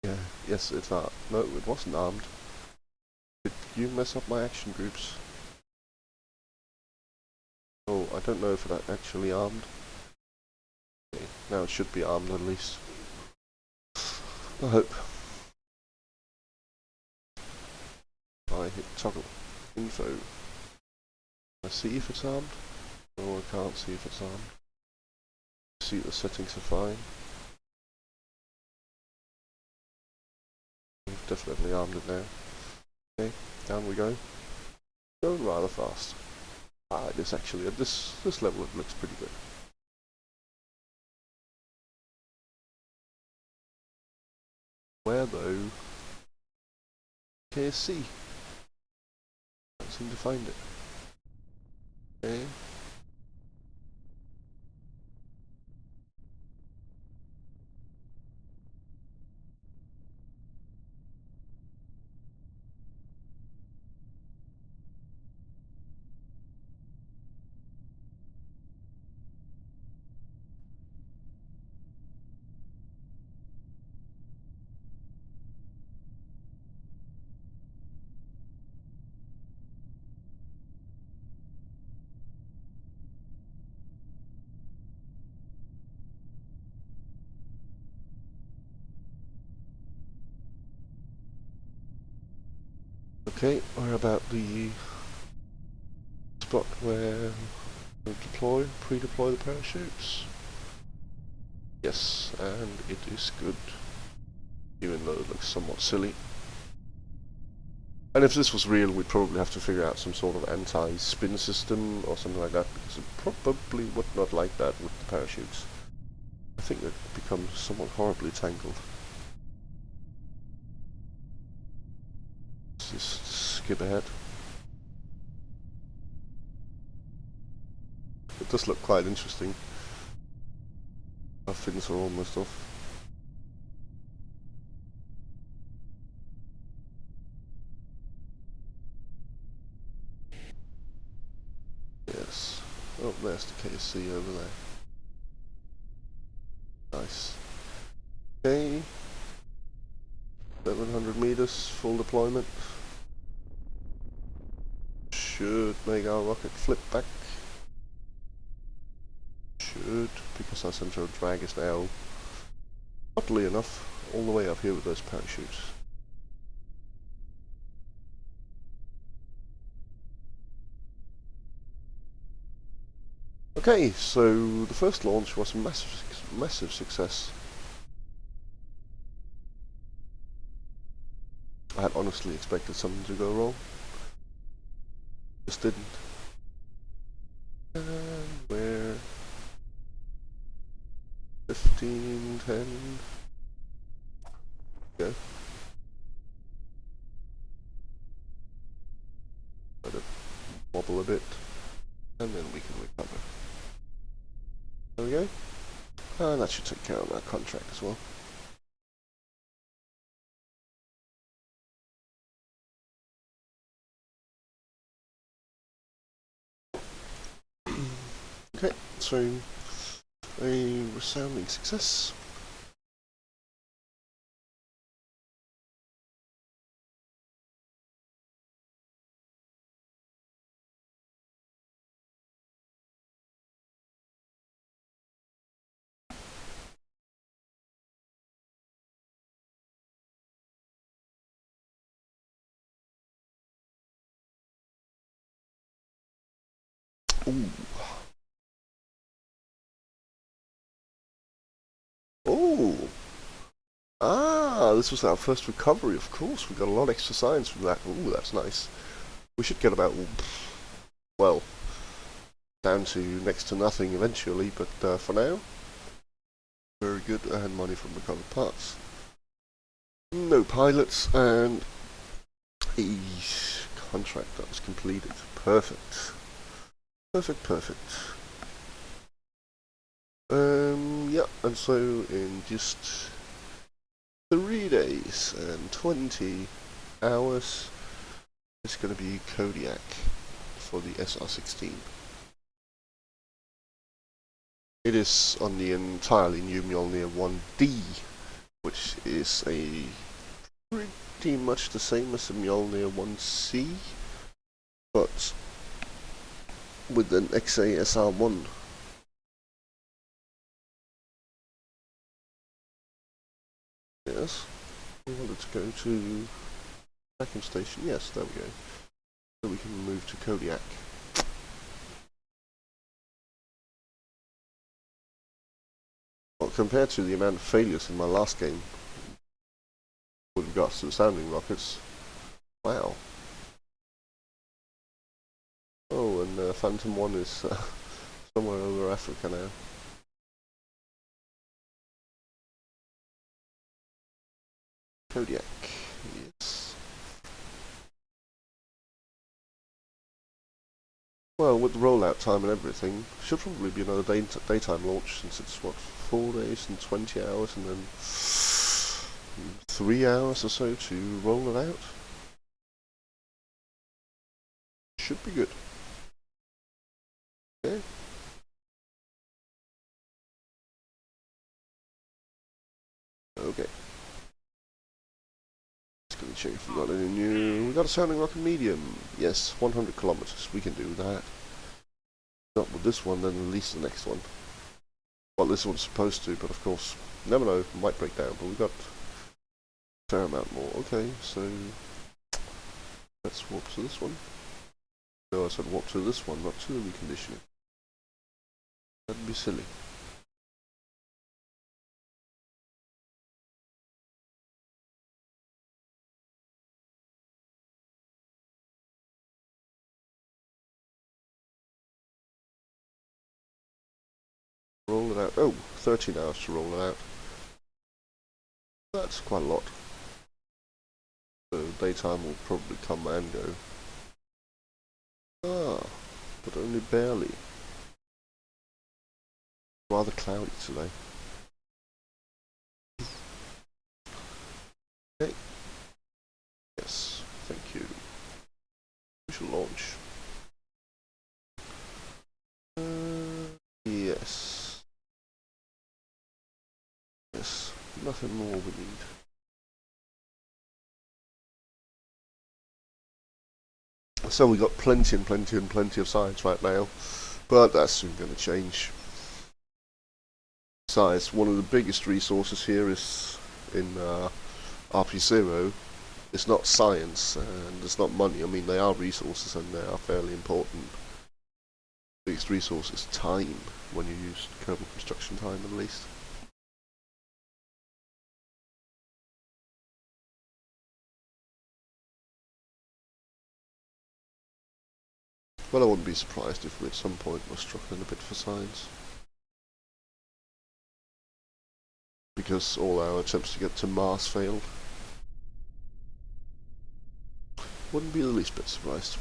Yeah, yes, it's armed. No, it wasn't armed. Did you mess up my action groups? Oh, I don't know if it's actually armed. Okay, now it should be armed at least. I hope. I hit toggle info. I see if it's armed. No, I can't see if it's armed. See the settings are fine. We've definitely armed it now. Okay, down we go. Going rather fast. Ah, it is actually at this level it looks pretty good. Where though? KSC. Can't seem to find it. Okay. Okay, we're about the spot where we'll pre-deploy the parachutes. Yes, and it is good, even though it looks somewhat silly. And if this was real, we'd probably have to figure out some sort of anti-spin system or something like that, because it probably would not like that with the parachutes. I think they'd become somewhat horribly tangled. Let's just skip ahead. It does look quite interesting. Our fins are almost off. Yes. Oh, there's the KSC over there. Nice. deployment. Should make our rocket flip back. Should, because our center of drag is now, oddly enough, all the way up here with those parachutes. Okay, so the first launch was a massive success. I had honestly expected something to go wrong. Just didn't. And we're 15, 10. Go. Let it wobble a bit, and then we can recover. There we go. And that should take care of that contract as well. Okay, so a resounding success. Ooh. Oh! Ah, this was our first recovery, of course. We got a lot of extra science from that. Ooh, that's nice. We should get about, well, down to next to nothing eventually, but for now, very good, and money from recovered parts. No pilots, and a contract that was completed. Perfect. Perfect. Yeah, and so in just 3 days and 20 hours, it's going to be Kodiak for the SR-16. It is on the entirely new Mjolnir 1D, which is a pretty much the same as the Mjolnir 1C, but with an XA-SR1. Yes, we wanted to go to vacuum station. Yes, there we go. So we can move to Kodiak. Well, compared to the amount of failures in my last game with regards to the sounding rockets, wow. Oh, and Phantom 1 is somewhere over Africa now. Kodiak, yes. Well, with the rollout time and everything, should probably be another daytime launch, since it's, what, 4 days and 20 hours, and then 3 hours or so to roll it out. Should be good. Okay. Okay. Just gonna check if we got any new. We got a sounding rocket medium. Yes, 100 kilometers. We can do that. Not with this one, then at least the next one. Well, this one's supposed to, but of course, never know. It might break down. But we got a fair amount more. Okay, so let's warp to this one. No, I said warp to this one, not to the reconditioning. That'd be silly. Roll it out. Oh, 13 hours to roll it out. That's quite a lot. So daytime will probably come and go. Ah, but only barely. Rather cloudy today. Okay. Yes, thank you. We shall launch. Yes. Yes, nothing more we need. So we got plenty and plenty and plenty of science right now, but that's soon going to change. Besides, one of the biggest resources here is in RP-0. It's not science and it's not money. I mean, they are resources and they are fairly important. The biggest resource is time, when you use kernel construction time at least. Well, I wouldn't be surprised if we at some point were struggling a bit for science. Because all our attempts to get to Mars failed. Wouldn't be the least bit surprised.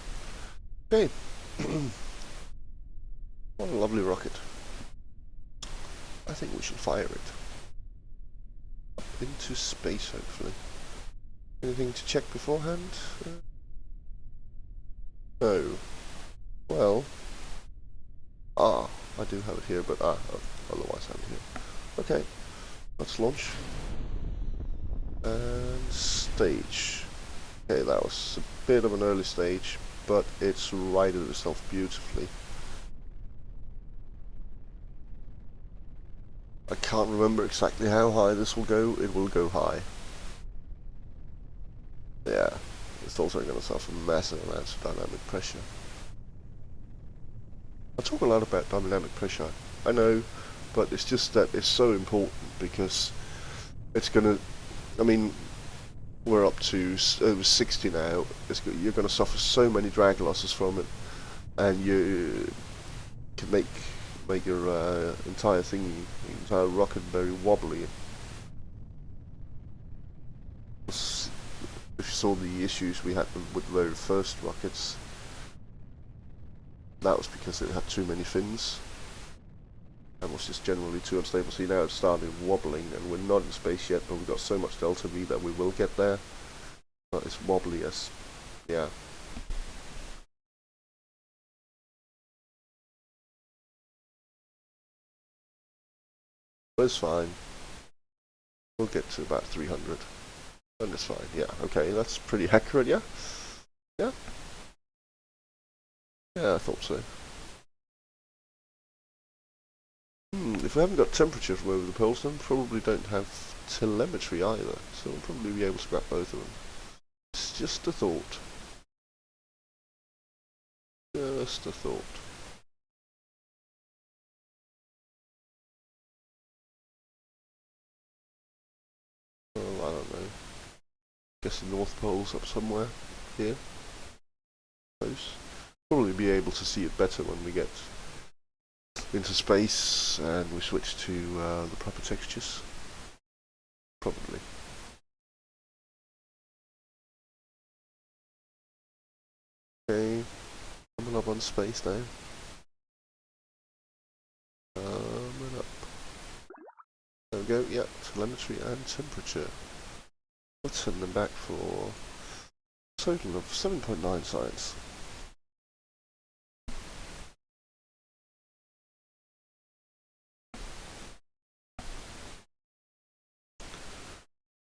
Okay. What a lovely rocket. I think we should fire it. Up into space, hopefully. Anything to check beforehand? No. Well. I do have it here, but otherwise I'm here. Okay. Let's launch. And stage. Okay, that was a bit of an early stage, but it's righted itself beautifully. I can't remember exactly how high this will go. It will go high. Yeah, it's also going to suffer massive amounts of dynamic pressure. I talk a lot about dynamic pressure, I know, but it's just that it's so important because it's going to, I mean, we're up to over 60 now. You're going to suffer so many drag losses from it, and you can make your entire thing, entire rocket very wobbly. If you saw the issues we had with the very first rockets, that was because it had too many fins and was just generally too unstable. See, now it's started wobbling, and we're not in space yet, but we've got so much delta V that we will get there. But it's wobbly as, yeah. But it's fine. We'll get to about 300. And it's fine, yeah. Okay, that's pretty accurate, yeah? Yeah? Yeah, I thought so. If we haven't got temperature from over the poles, then we probably don't have telemetry either, so we'll probably be able to grab both of them. It's just a thought. Just a thought. Oh, I don't know. Guess the North Pole's up somewhere here. Close. Probably be able to see it better when we get into space and we switch to the proper textures. Probably. Okay, coming up on space now. Coming up. There we go, yeah, telemetry and temperature. Let's send them back for a total of 7.9 science.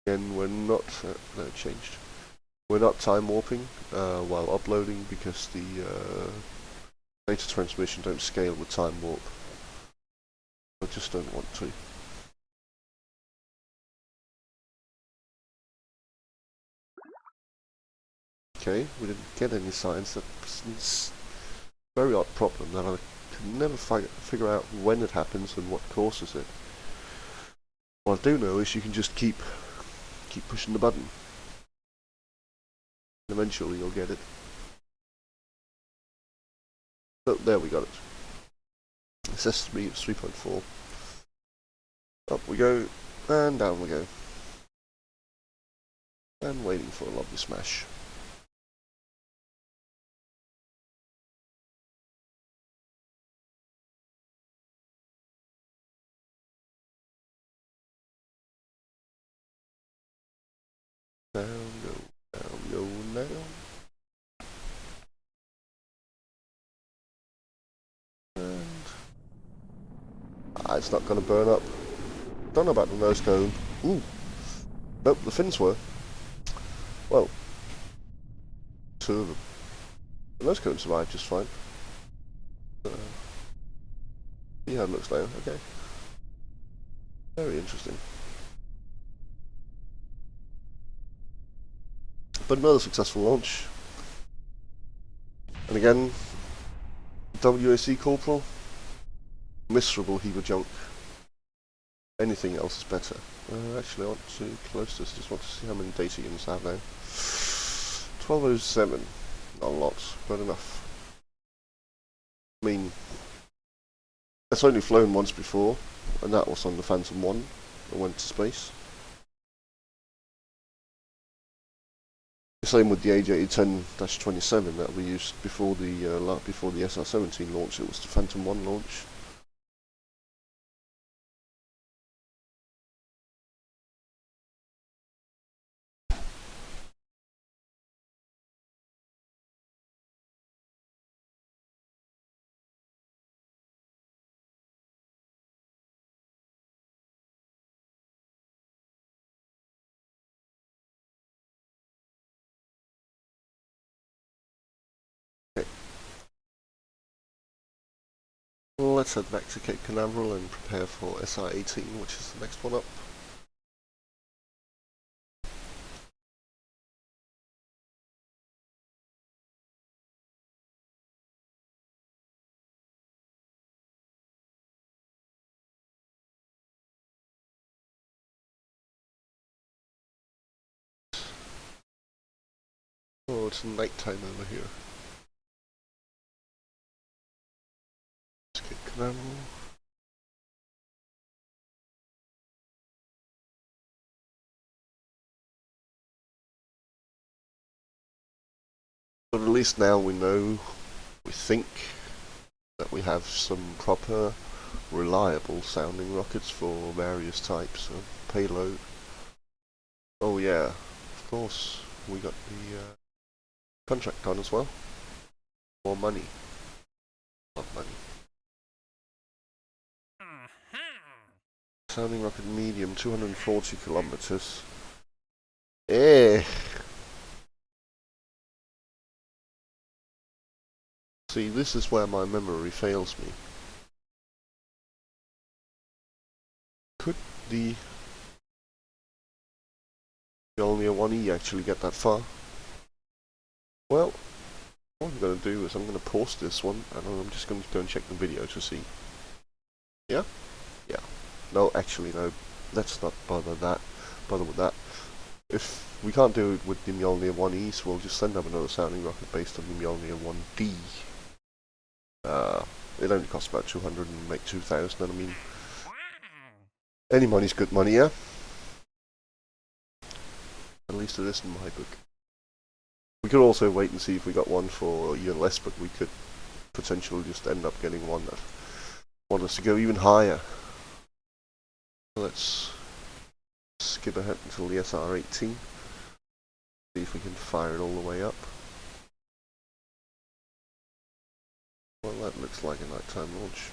Again, we're not, no, it changed. We're not time warping while uploading because the data transmission don't scale with time warp. I just don't want to. Okay, we didn't get any science. That's a very odd problem that I can never figure out when it happens and what causes it. What I do know is you can just keep pushing the button. Eventually you'll get it. So there we got it. It says 3.4. Up we go, and down we go. And waiting for a lovely smash. Down, go, down, go, down. And it's not going to burn up. Don't know about the nose cone. Ooh. Nope, the fins were. Well, two of them. And those couldn't survive just fine. Yeah, it looks like okay. Very interesting. But another successful launch. And again, WAC Corporal, miserable heap of junk. Anything else is better. Actually, I want to close this. Just want to see how many data units I have now. 1207. Not a lot, but enough. I mean, it's only flown once before, and that was on the Phantom 1 that went to space. Same with the AJ10-27 that we used before the SR-17 launch. It was the Phantom 1 launch. Well, let's head back to Cape Canaveral and prepare for SR-18, which is the next one up. Oh, it's nighttime over here. Cape Canaveral. But at least now we know, we think, that we have some proper, reliable sounding rockets for various types of payload. Oh yeah, of course, we got the contract on as well. More money. Love money. Sounding rocket medium, 240 kilometers. Eh. See, this is where my memory fails me. Could the only a 1E actually get that far? Well, what I'm going to do is I'm going to pause this one, and I'm just going to go and check the video to see. Yeah? Yeah. No, actually, no. Let's not bother with that. If we can't do it with the Mjolnir 1Es, we'll just send up another sounding rocket based on the Mjolnir 1D. It only costs about 200 and make 2,000, and I mean, any money's good money, yeah? At least it is in my book. We could also wait and see if we got one for even less, but we could potentially just end up getting one that wants us to go even higher. Let's skip ahead until the SR-18. See if we can fire it all the way up. Well, that looks like a nighttime launch.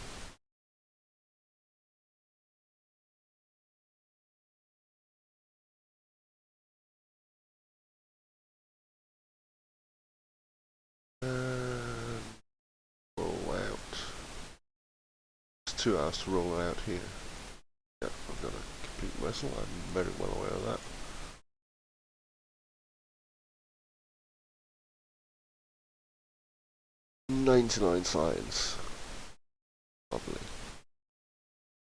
And roll out. It's 2 hours to roll it out here. Yeah, I've got a complete vessel. I'm very well aware of that. "99 science." Lovely.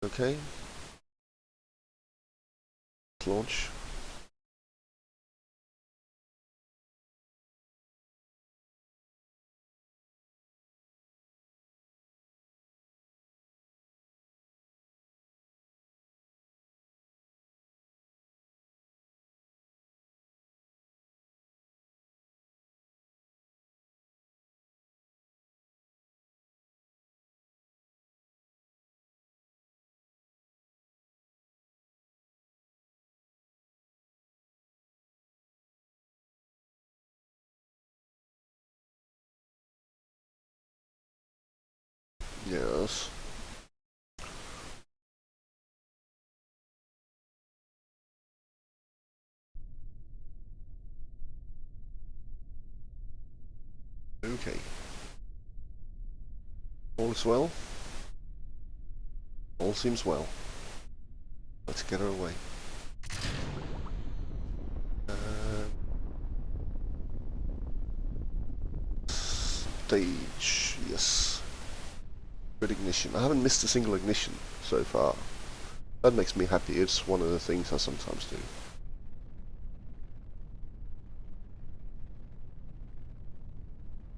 Okay. Launch. Yes. Okay. All is well. All seems well. Let's get her away. Stage, yes. Good ignition. I haven't missed a single ignition so far. That makes me happy. It's one of the things I sometimes do.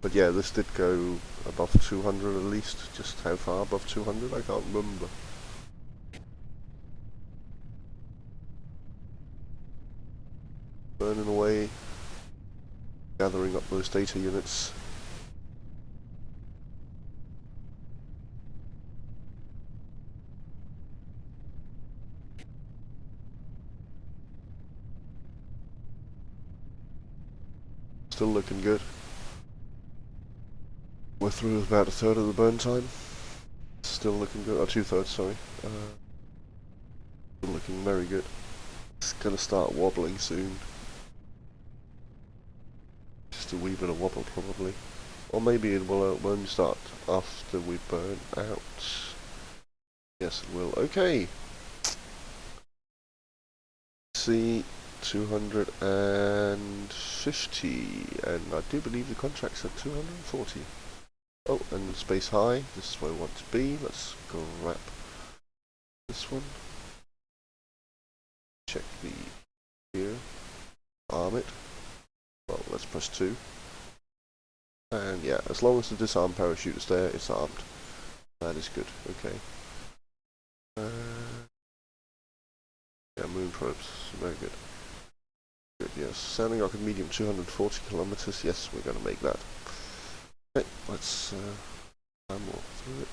But yeah, this did go above 200 at least. Just how far above 200? I can't remember. Burning away. Gathering up those data units. Still looking good. We're through about a third of the burn time. Still looking good. Oh, 2/3, sorry. Still looking very good. It's gonna start wobbling soon. Just a wee bit of wobble probably. Or maybe it will only start after we burn out. Yes, it will. Okay. See, 250, and I do believe the contract's at 240. Oh, and space high. This is where we want to be. Let's grab this one. Check the here. Arm it. Well, let's press 2. And yeah, as long as the disarm parachute is there, it's armed. That is good. Okay. Yeah, moon probes. Very good. Good, yes. Sounding rocket medium, 240 kilometers. Yes, we're going to make that. Okay, let's walk through it.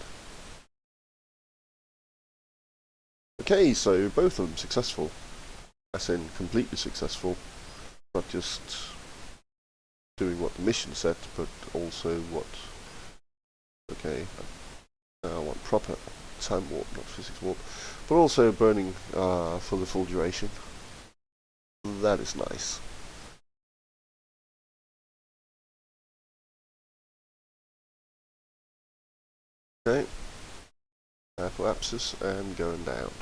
Okay, so both of them successful. As in, completely successful. Not just doing what the mission said, but also what... Okay, I want proper time warp, not physics warp. But also burning for the full duration. That is nice. Okay. Collapses and going down.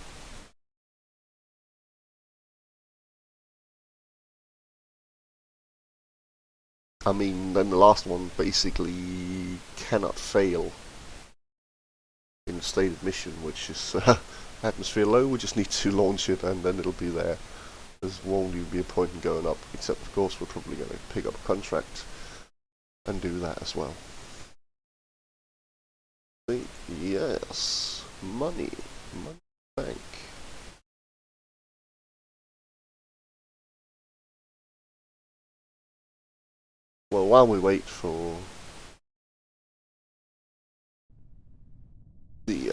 I mean, then the last one basically cannot fail in stated mission, which is atmosphere low. We just need to launch it and then it'll be there. There won't even be a point in going up, except of course we're probably going to pick up a contract and do that as well. Yes, money bank. Well, while we wait for the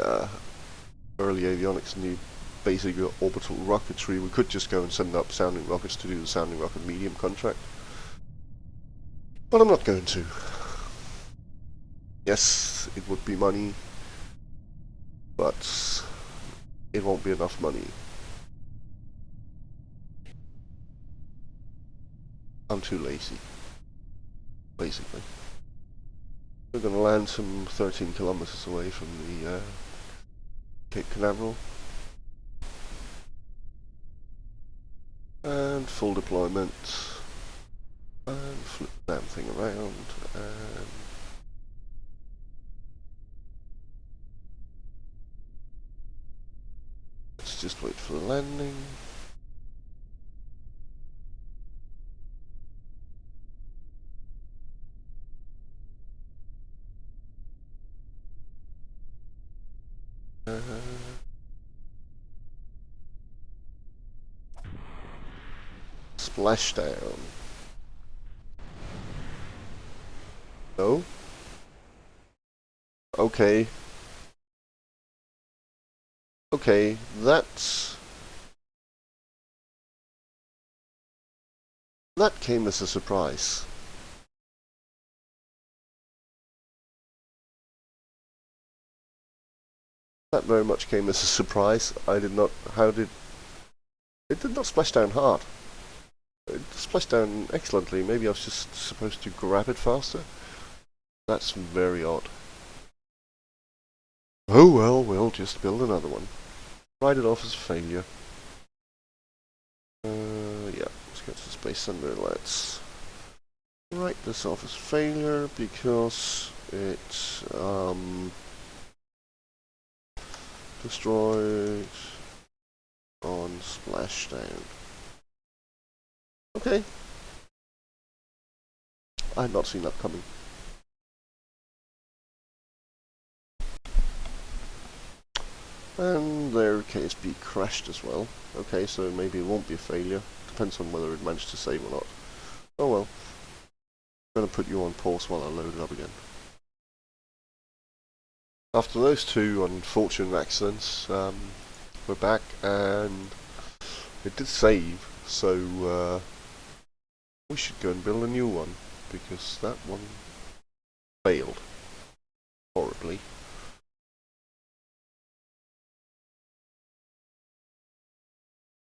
early avionics and the basic orbital rocketry, we could just go and send up sounding rockets to do the sounding rocket medium contract. But I'm not going to. Yes, it would be money, but it won't be enough money. I'm too lazy, basically. We're going to land some 13 kilometers away from the Cape Canaveral. And full deployment. And flip the damn thing around. And let's just wait for the landing. Splashdown. No? Okay. Okay, that came as a surprise. That very much came as a surprise. I did not... It did not splash down hard. It splashed down excellently. Maybe I was just supposed to grab it faster. That's very odd. Oh well, we'll just build another one. Write it off as a failure. Yeah, let's go to Space Center. Let's write this off as failure because it destroyed on splashdown. Okay. I had not seen that coming. And their KSP crashed as well. Okay, so maybe it won't be a failure. Depends on whether it managed to save or not. Oh well. I'm going to put you on pause while I load it up again. After those two unfortunate accidents, we're back and it did save, so we should go and build a new one because that one failed horribly.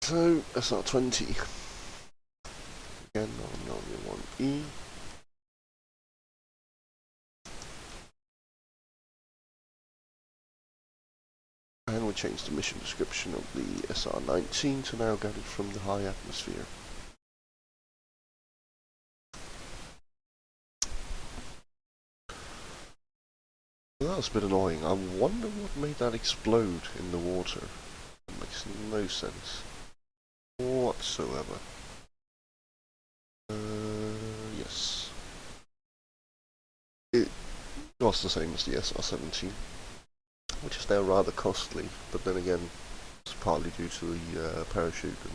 So SR20 again on 1E. And we changed the mission description of the SR-19 to now get it from the high atmosphere. Well, that was a bit annoying. I wonder what made that explode in the water. That makes no sense whatsoever. Yes. It was the same as the SR-17. Which is now rather costly, but then again, it's partly due to the parachute and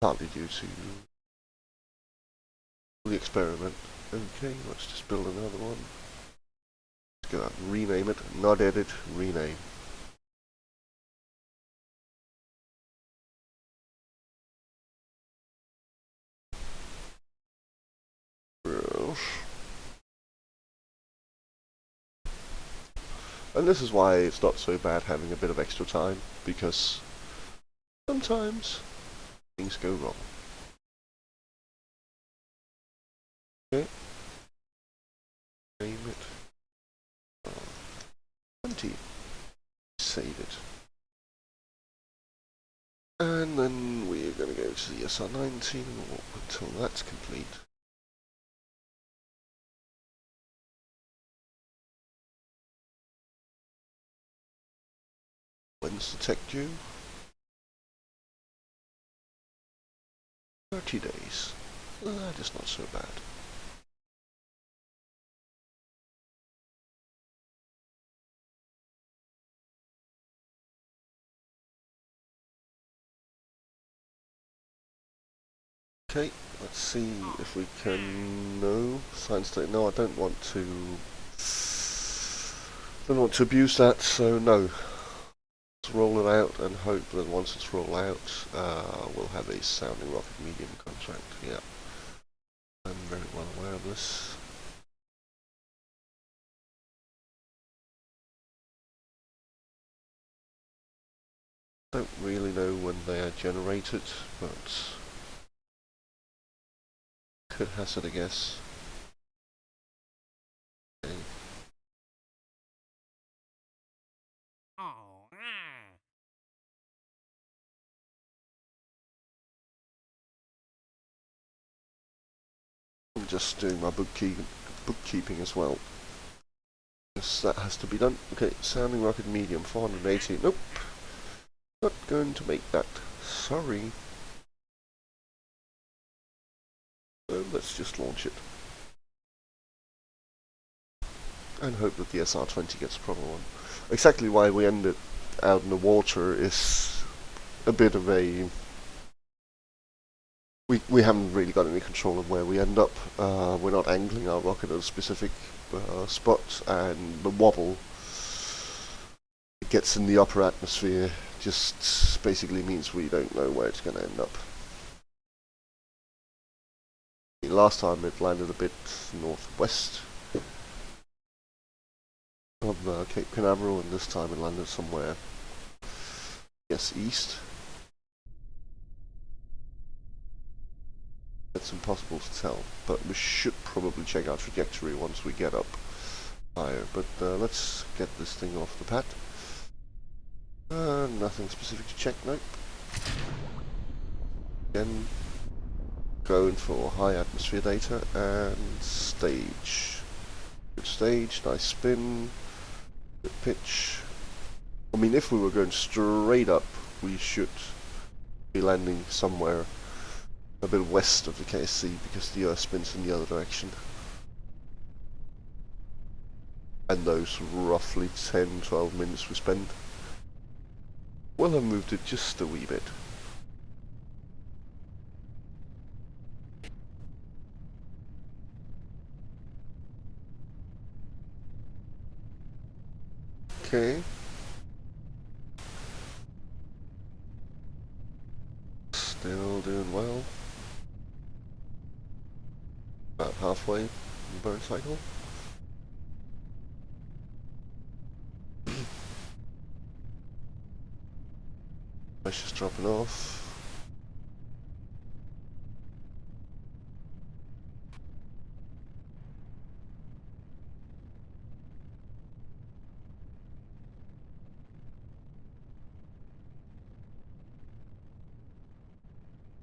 partly due to the experiment. Okay, let's just build another one. Let's go out and rename it, not edit, rename. And this is why it's not so bad having a bit of extra time, because sometimes things go wrong. Okay. Name it. 20. Save it. And then we're going to go to the SR-19 and walk until that's complete. When's the tech due? 30 days. That is not so bad. Okay, let's see if we can. No, science state. No, I don't want to. Don't want to abuse that. So no. Let's roll it out and hope that once it's rolled out, we'll have a sounding rocket medium contract. Yeah, I'm very well aware of this. Don't really know when they are generated, but could hazard a guess. Okay. I'm just doing my bookkeeping as well. Yes, that has to be done. Okay, sounding rocket medium, 480. Nope, not going to make that. Sorry. So let's just launch it. And hope that the SR-20 gets a proper one. Exactly why we ended out in the water is a bit of a... We haven't really got any control of where we end up. We're not angling our rocket at a specific spot, and the wobble it gets in the upper atmosphere just basically means we don't know where it's going to end up. Last time it landed a bit northwest of Cape Canaveral, and this time it landed somewhere, yes, east. It's impossible to tell, but we should probably check our trajectory once we get up higher. But let's get this thing off the pad. Nothing specific to check, nope. Again, going for high atmosphere data and stage. Good stage, nice spin, good pitch. I mean, if we were going straight up, we should be landing somewhere a bit west of the KSC because the Earth spins in the other direction. And those roughly 10-12 minutes we spend will have moved it just a wee bit. Okay. Still doing well. About halfway in the burn cycle. Pressure's dropping off.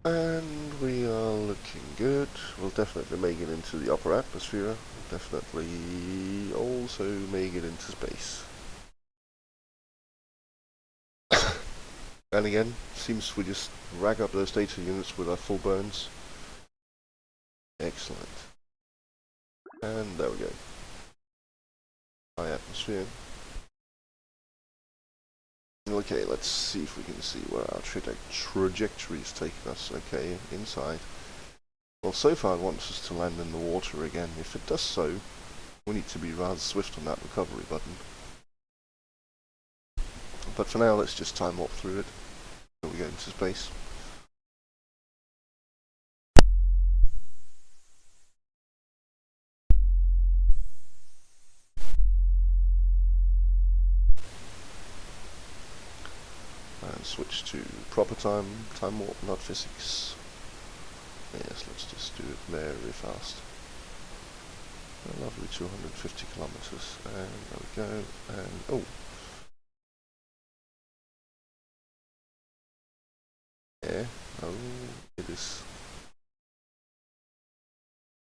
And we are looking good. We'll definitely make it into the upper atmosphere. Definitely also make it into space. And again, seems we just rack up those data units with our full burns. Excellent. And there we go. High atmosphere. Okay, let's see if we can see where our trajectory is taking us. Okay, inside. Well, so far it wants us to land in the water again. If it does so, we need to be rather swift on that recovery button. But for now, let's just time warp through it until we go into space. And switch to proper time warp, not physics. Yes, let's just do it very fast. A lovely 250 kilometers. And there we go. And oh. Yeah, oh, it is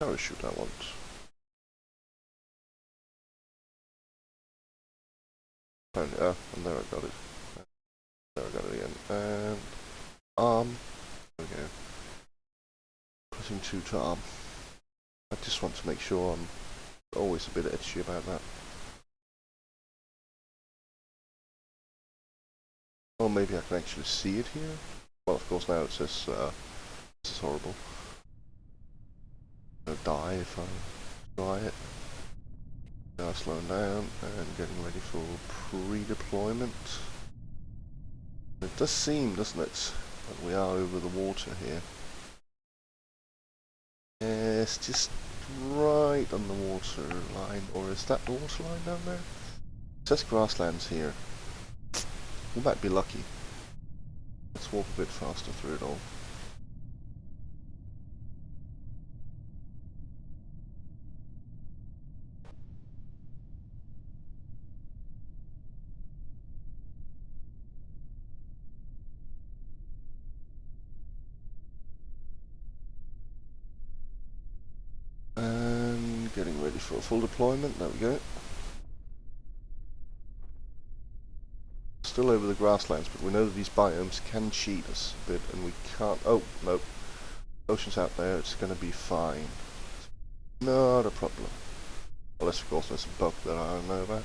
parachute I want. And there I got it. There I got it again. And arm. There we go. Pressing 2 to arm. I just want to make sure I'm always a bit edgy about that. Or maybe I can actually see it here. Well, of course now it says this is horrible. I'm gonna die if I try it. Now slowing down and getting ready for pre-deployment. It does seem, doesn't it, that we are over the water here. Yes, just right on the water line, or is that the water line down there? It says grasslands here. We might be lucky. Let's walk a bit faster through it all. And getting ready for a full deployment, there we go. Still over the grasslands, but we know that these biomes can cheat us a bit, and we can't... Oh, no. Ocean's out there, it's going to be fine. Not a problem. Unless, of course, there's a bug that I don't know about.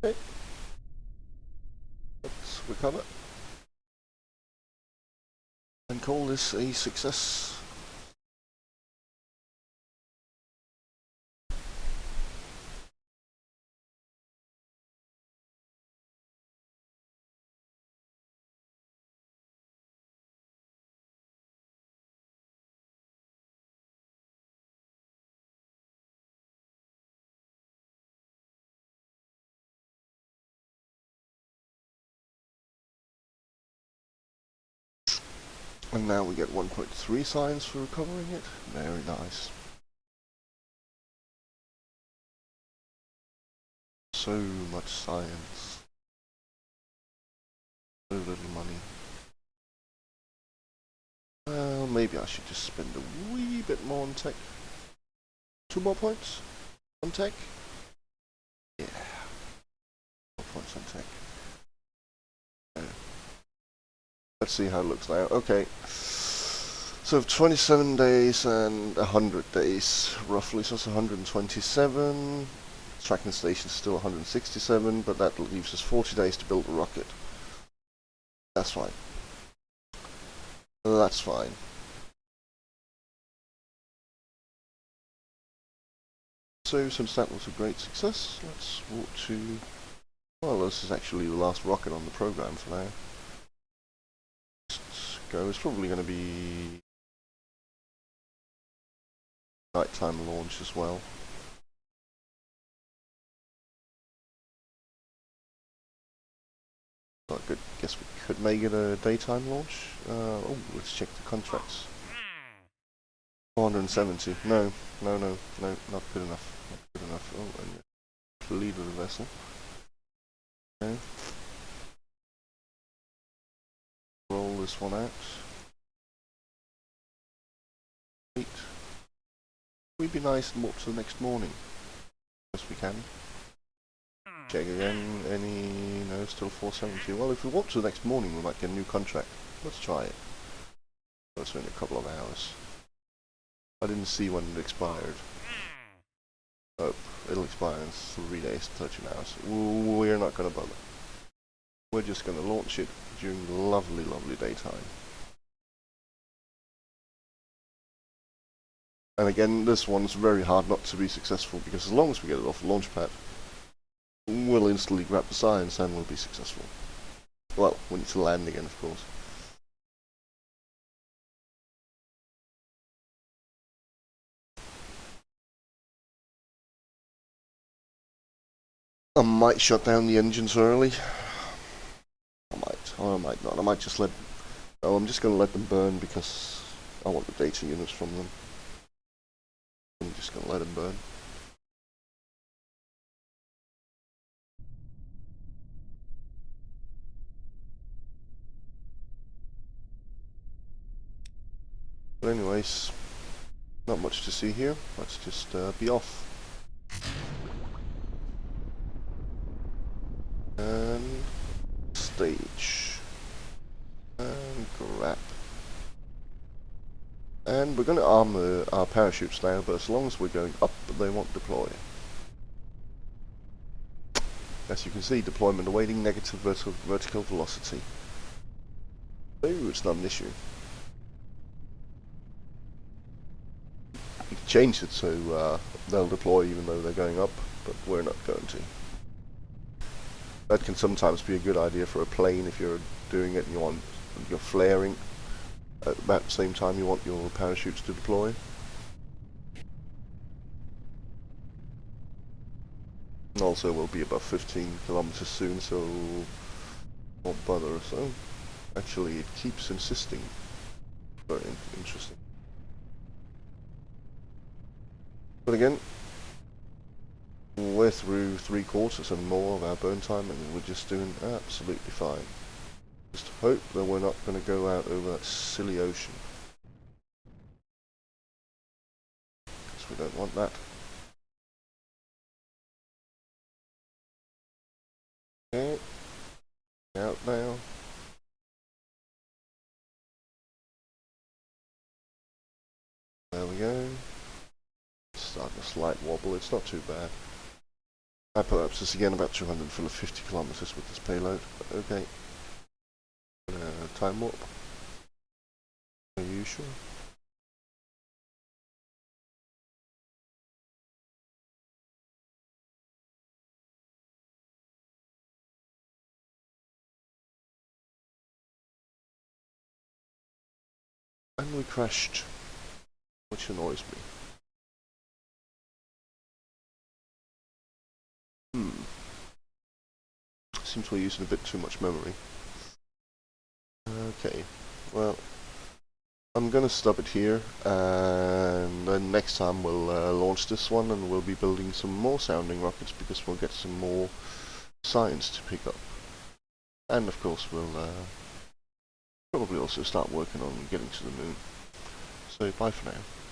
Okay. Let's recover. And call this a success. And now we get 1.3 science for recovering it. Very nice. So much science. So little money. Well, maybe I should just spend a wee bit more on tech. 2 more points on tech? Yeah. 2 more points on tech. Let's see how it looks now. Okay. So 27 days and 100 days, roughly. So it's 127. Tracking station is still 167, but that leaves us 40 days to build a rocket. That's fine. That's fine. So since that was a great success, let's walk to... Well, this is actually the last rocket on the program for now. Let's go. It's probably going to be nighttime launch as well. I guess we could make it a daytime launch. Oh, let's check the contracts. 470. No, not good enough. Not good enough. Oh, and lead of the vessel. Okay. Roll this one out. Wait. We'd be nice and walk to the next morning. Yes, we can. Check again. Any... No, still 470. Well, if we walk to the next morning, we might get a new contract. Let's try it. That's in a couple of hours. I didn't see when it expired. Oh, it'll expire in 3 days, 13 hours. We're not going to bother. We're just going to launch it during the lovely, lovely daytime. And again, this one's very hard not to be successful, because as long as we get it off the launch pad, we'll instantly grab the science and we'll be successful. Well, we need to land again, of course. I might shut down the engines early. I might, or I might not. I might just let... Oh, I'm just going to let them burn because I want the data units from them. I'm just going to let them burn. But anyways, not much to see here. Let's just be off. And stage. And grab. And we're going to arm our parachutes now, but as long as we're going up, they won't deploy. As you can see, deployment awaiting negative vertical velocity. So it's not an issue. You can change it so they'll deploy even though they're going up, but we're not going to. That can sometimes be a good idea for a plane if you're doing it and you're flaring. At about the same time you want your parachutes to deploy. And also we'll be above 15 kilometers soon, so won't bother us. Oh, actually it keeps insisting. Very interesting. But again, we're through 3/4 and more of our burn time and we're just doing absolutely fine. Just hope that we're not going to go out over that silly ocean. Because we don't want that. Okay. Out now. There we go. Starting a slight wobble, it's not too bad. I put up this again about 250 kilometers with this payload. Okay. Time warp. Are you sure? And we crashed, which annoys me. Seems we're using a bit too much memory. Okay, well, I'm gonna stop it here, and then next time we'll launch this one, and we'll be building some more sounding rockets because we'll get some more science to pick up. And of course we'll probably also start working on getting to the moon. So bye for now.